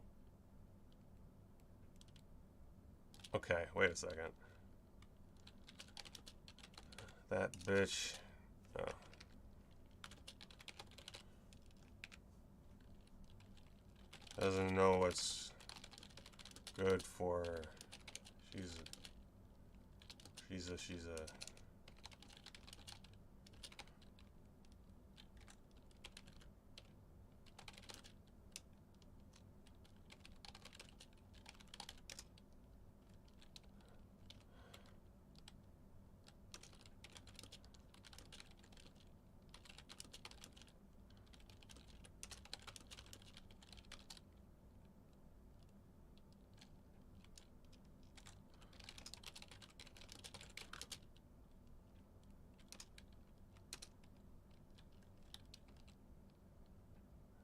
Okay, wait a second. That bitch. Oh. Doesn't know what's good for her. She's a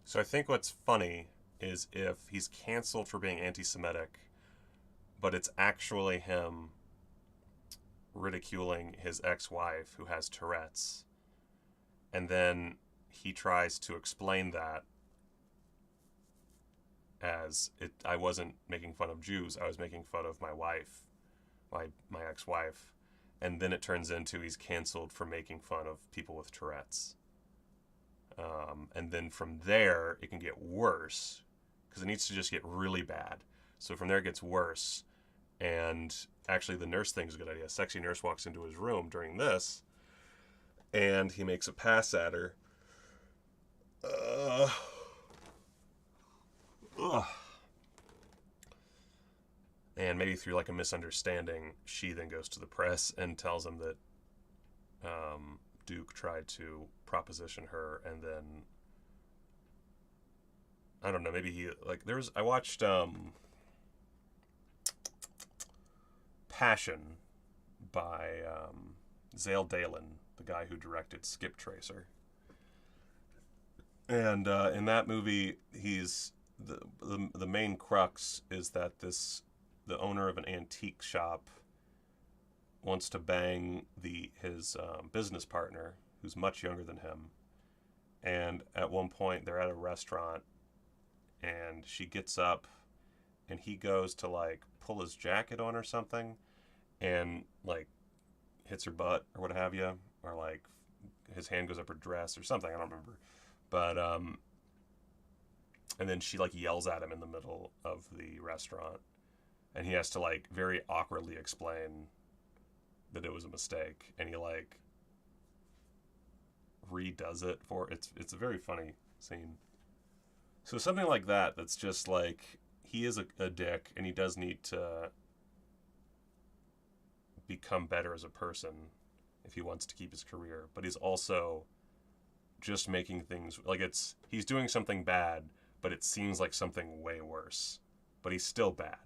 So I think what's funny is if he's canceled for being anti-Semitic, but it's actually him ridiculing his ex-wife who has Tourette's, and then he tries to explain that as I wasn't making fun of Jews, I was making fun of my wife, my ex-wife, and then it turns into he's canceled for making fun of people with Tourette's. And then from there, it can get worse, because it needs to just get really bad. So from there, it gets worse. And actually, the nurse thing is a good idea. A sexy nurse walks into his room during this, and he makes a pass at her. And maybe through like a misunderstanding, she then goes to the press and tells him that Duke tried to proposition her, and then I don't know, maybe he like I watched Passion by Zale Dalen, the guy who directed Skip Tracer, and in that movie he's the main crux is that the owner of an antique shop wants to bang his business partner, who's much younger than him. And at one point, they're at a restaurant, and she gets up, and he goes to, like, pull his jacket on or something, and, like, hits her butt or what have you, or, like, his hand goes up her dress or something, I don't remember. But, and then she, like, yells at him in the middle of the restaurant, and he has to, like, very awkwardly explain that it was a mistake, and he like redoes it it's a very funny scene. So something like that's just like, he is a dick, and he does need to become better as a person if he wants to keep his career, but he's also just making things like he's doing something bad, but it seems like something way worse, but he's still bad.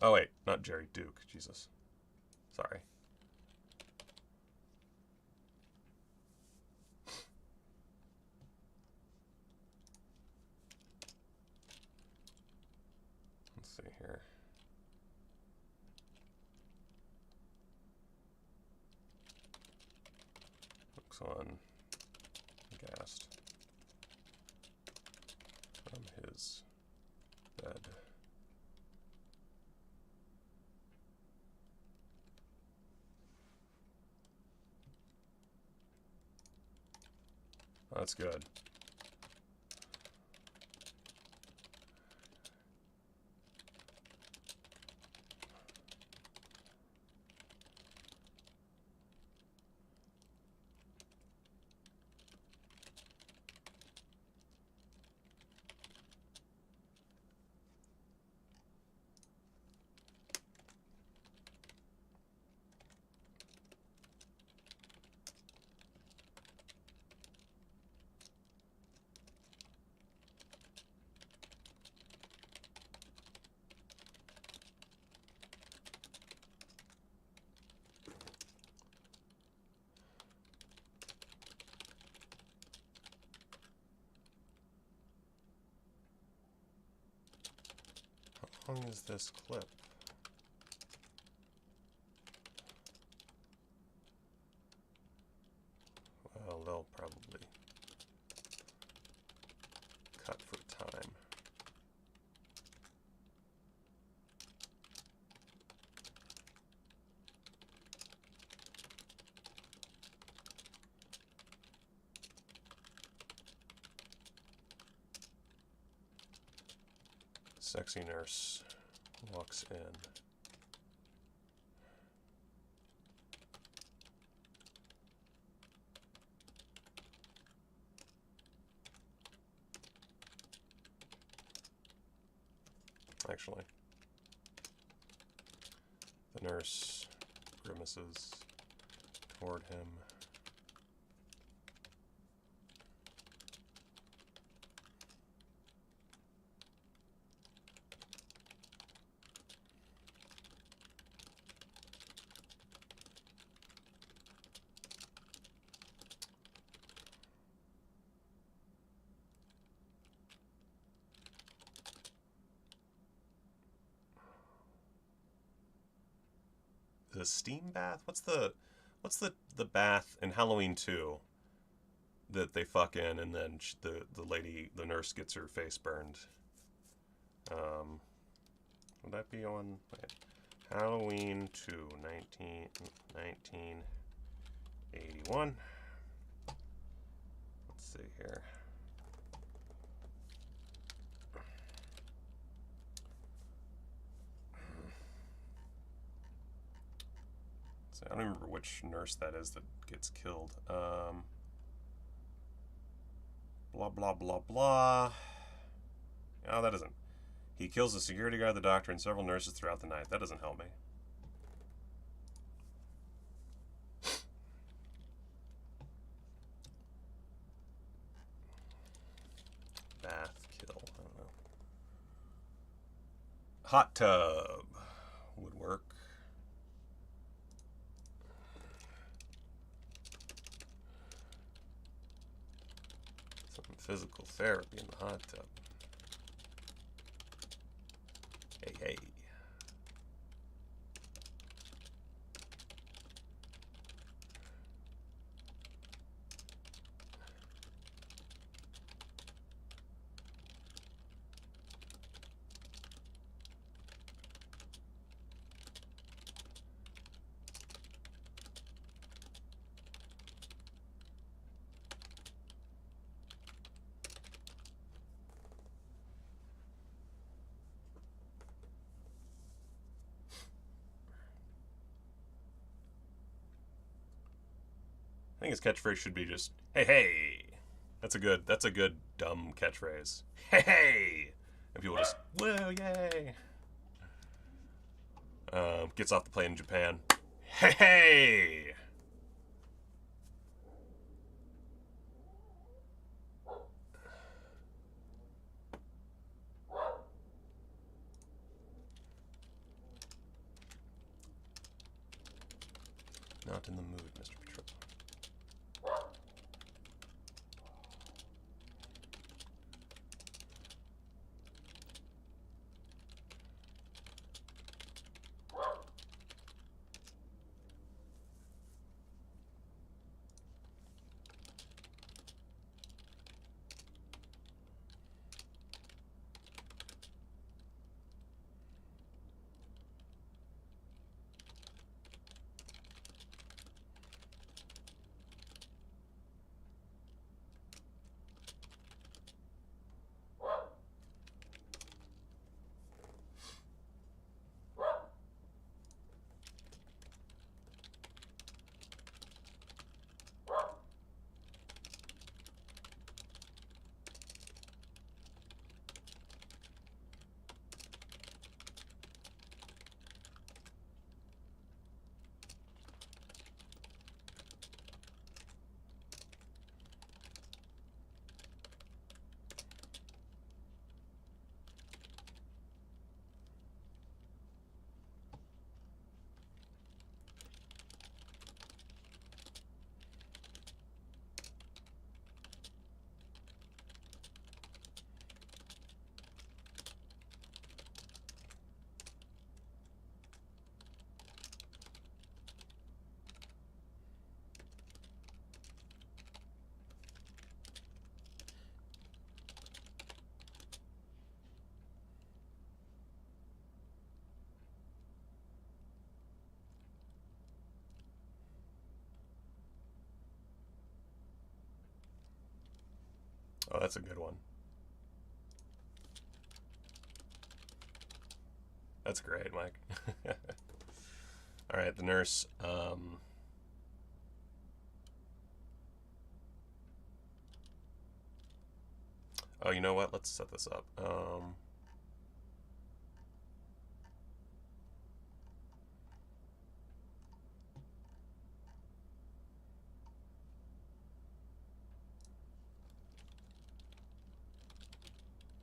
Oh, wait, not Jerry, Duke. Jesus. Sorry. see here. Looks on gassed from his bed. Oh, that's good. How long is this clip? Well, they'll probably cut for time. Sexy nurse walks in. Actually, the nurse grimaces toward him. The steam bath? What's the bath in Halloween 2 that they fuck in and then the nurse gets her face burned? Would that be on Halloween 2, 1981? Let's see here. I don't remember which nurse that is that gets killed. Blah, blah, blah, blah. Oh, that doesn't. He kills the security guard, the doctor, and several nurses throughout the night. That doesn't help me. Bath kill. I don't know. Hot tub would work. Physical therapy in the hot tub. Hey, hey. I think his catchphrase should be just "Hey, hey." That's a good dumb catchphrase. Hey, hey, and people just whoa, yay. Gets off the plane in Japan. Hey, hey. Not in the mood, Mr. Patrol. Oh, that's a good one. That's great, Mike. All right, the nurse. Oh, you know what? Let's set this up.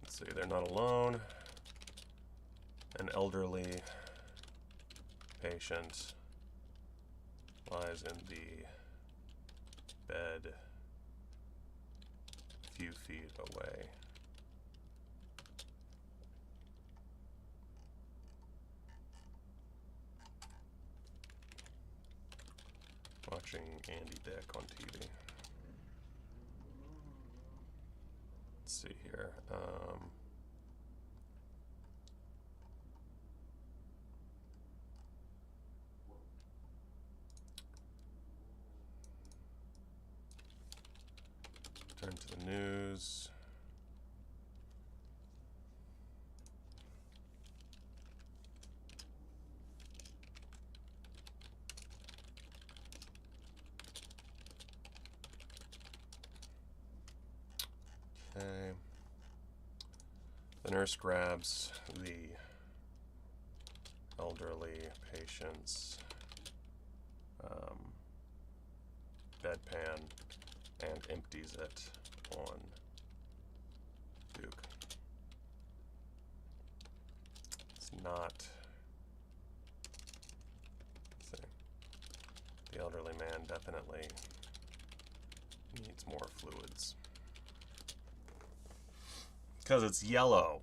Let's see, they're not alone. An elderly patient lies in the bed a few feet away. Watching Andy Dick on TV. Let's see here. Turn to the news. Okay. The nurse grabs the elderly patient's bedpan and empties it on Duke. It's not. Let's see. The elderly man definitely needs more fluids. Because it's yellow.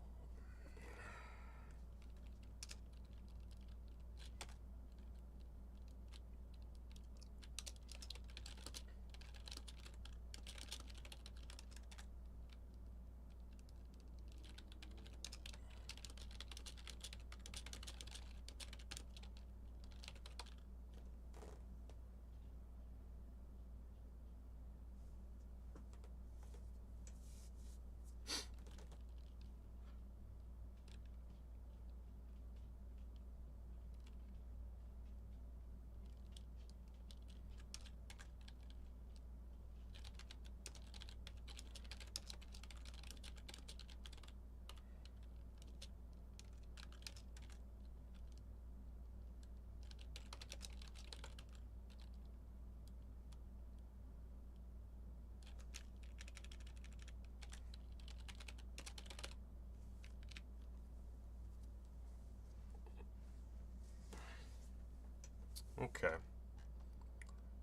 Okay.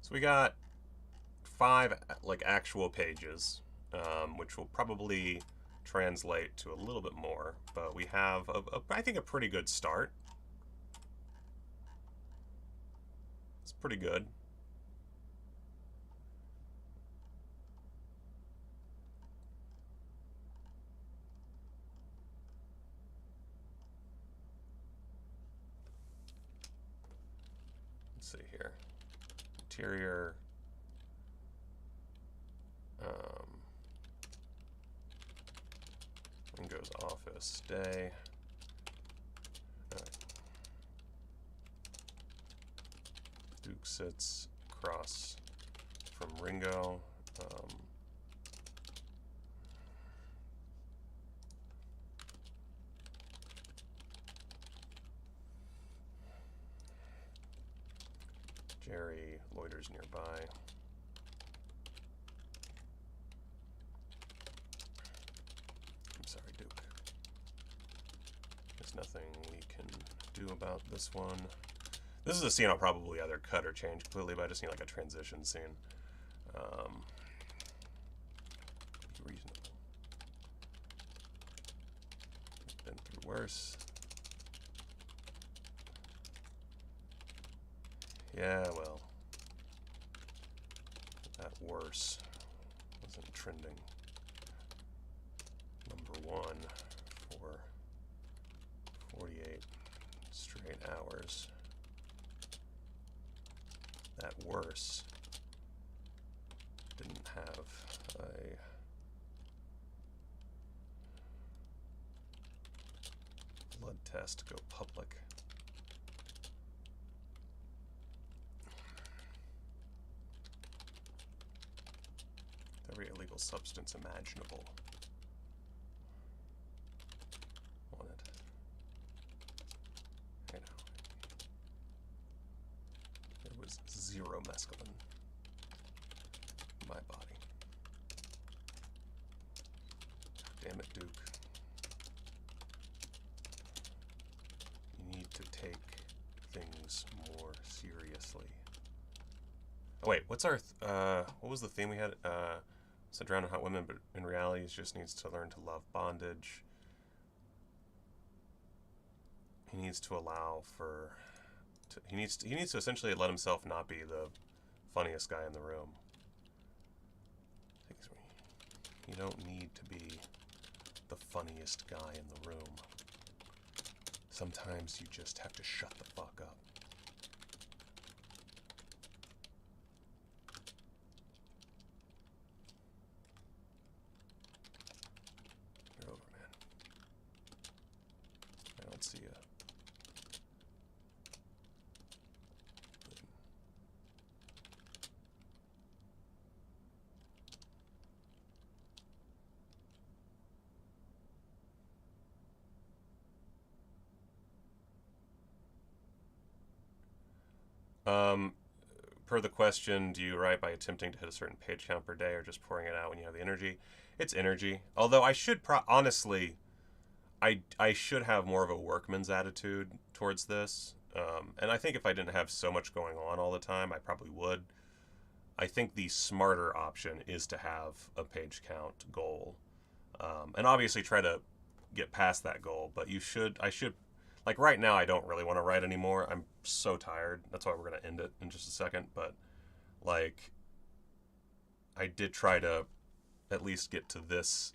So we got 5 like actual pages, which will probably translate to a little bit more, but we have I think a pretty good start. It's pretty good. Let's see here. Interior. Ringo's office. Day. Duke sits across from Ringo. Jerry loiters nearby. I'm sorry, Duke. There's nothing we can do about this one. This is a scene I'll probably either cut or change completely, but I just need like a transition scene. Be reasonable. Been through worse. Yeah, well, that worse wasn't trending #1 for 48 straight hours. That worse didn't have a blood test go public. Every illegal substance imaginable on it. I know. There was 0 mescaline in my body. Damn it, Duke. You need to take things more seriously. Oh wait, what's our what was the theme we had? So drown in hot women, but in reality, he just needs to learn to love bondage. He needs to allow for. He needs to essentially let himself not be the funniest guy in the room. You don't need to be the funniest guy in the room. Sometimes you just have to shut the fuck up. You're over, man. I don't see ya. Per the question, do you write by attempting to hit a certain page count per day or just pouring it out when you have the energy? It's energy. Although I should honestly, I should have more of a workman's attitude towards this. And I think if I didn't have so much going on all the time, I probably would. I think the smarter option is to have a page count goal. And obviously try to get past that goal, but I should, like right now I don't really want to write anymore. I'm so tired. That's why we're going to end it in just a second. But like, I did try to at least get to this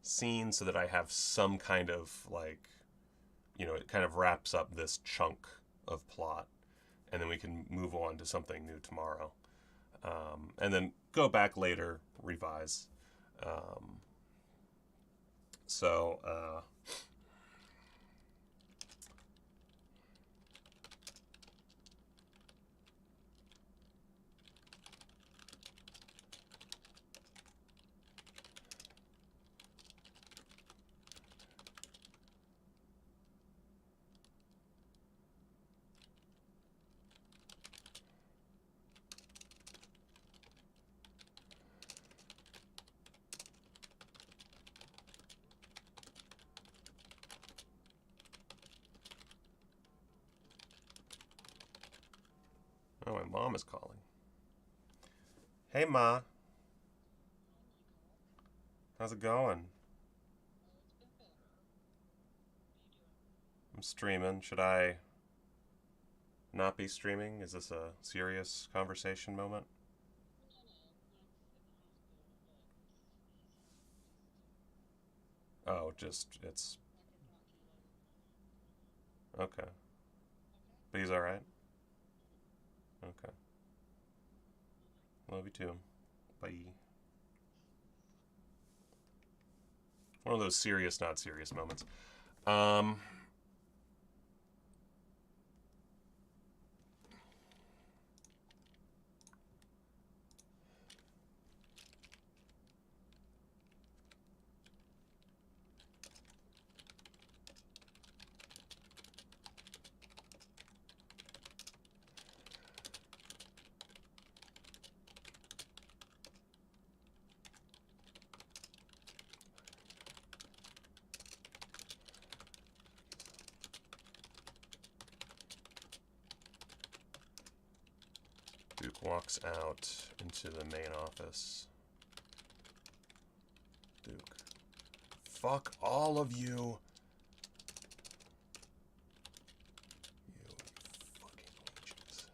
scene so that I have some kind of like, you know, it kind of wraps up this chunk of plot and then we can move on to something new tomorrow. And then go back later, revise. Oh, my mom is calling. Hey, Ma. How's it going? I'm streaming. Should I not be streaming? Is this a serious conversation moment? Oh, it's... Okay. But he's alright? Okay. Love you too. Bye. One of those serious, not serious moments. Duke walks out into the main office. Duke. Fuck all of you. You fucking leeches.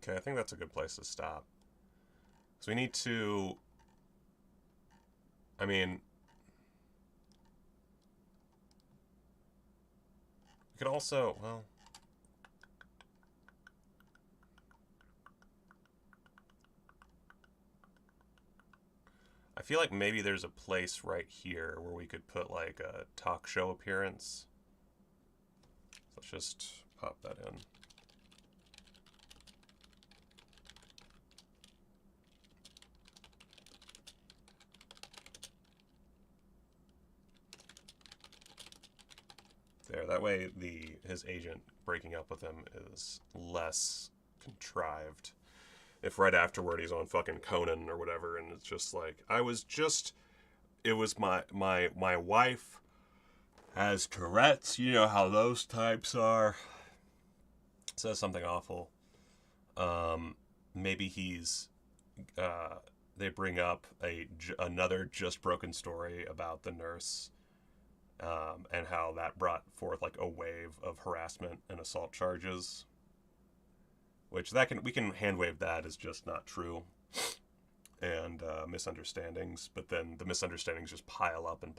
Okay, I think that's a good place to stop. So we need to... I mean... we could also... well... I feel like maybe there's a place right here where we could put like a talk show appearance. Let's just pop that in. There, that way his agent breaking up with him is less contrived. If right afterward he's on fucking Conan or whatever, and it's just like, it was my wife has Tourette's, you know how those types are. Says something awful. Maybe he's, they bring up another just broken story about the nurse, and how that brought forth like a wave of harassment and assault charges. Which we can hand wave that as just not true, and misunderstandings. But then the misunderstandings just pile up, and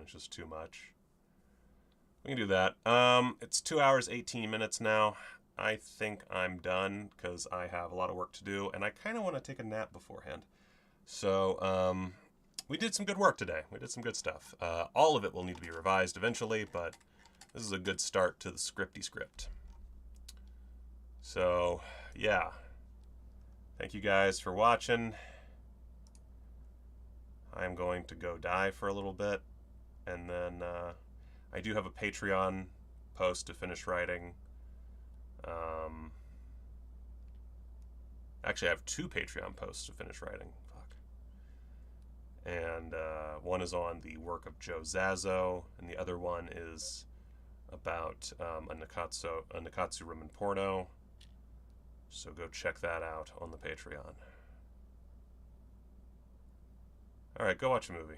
it's just too much. We can do that. It's 2 hours 18 minutes now. I think I'm done because I have a lot of work to do, and I kind of want to take a nap beforehand. So we did some good work today. We did some good stuff. All of it will need to be revised eventually, but this is a good start to the scripty script. So, yeah. Thank you guys for watching. I'm going to go die for a little bit. And then I do have a Patreon post to finish writing. Actually, I have 2 Patreon posts to finish writing. Fuck. And one is on the work of Joe Zazzo, and the other one is about a Nakatsu women porno. So go check that out on the Patreon. Alright, go watch a movie.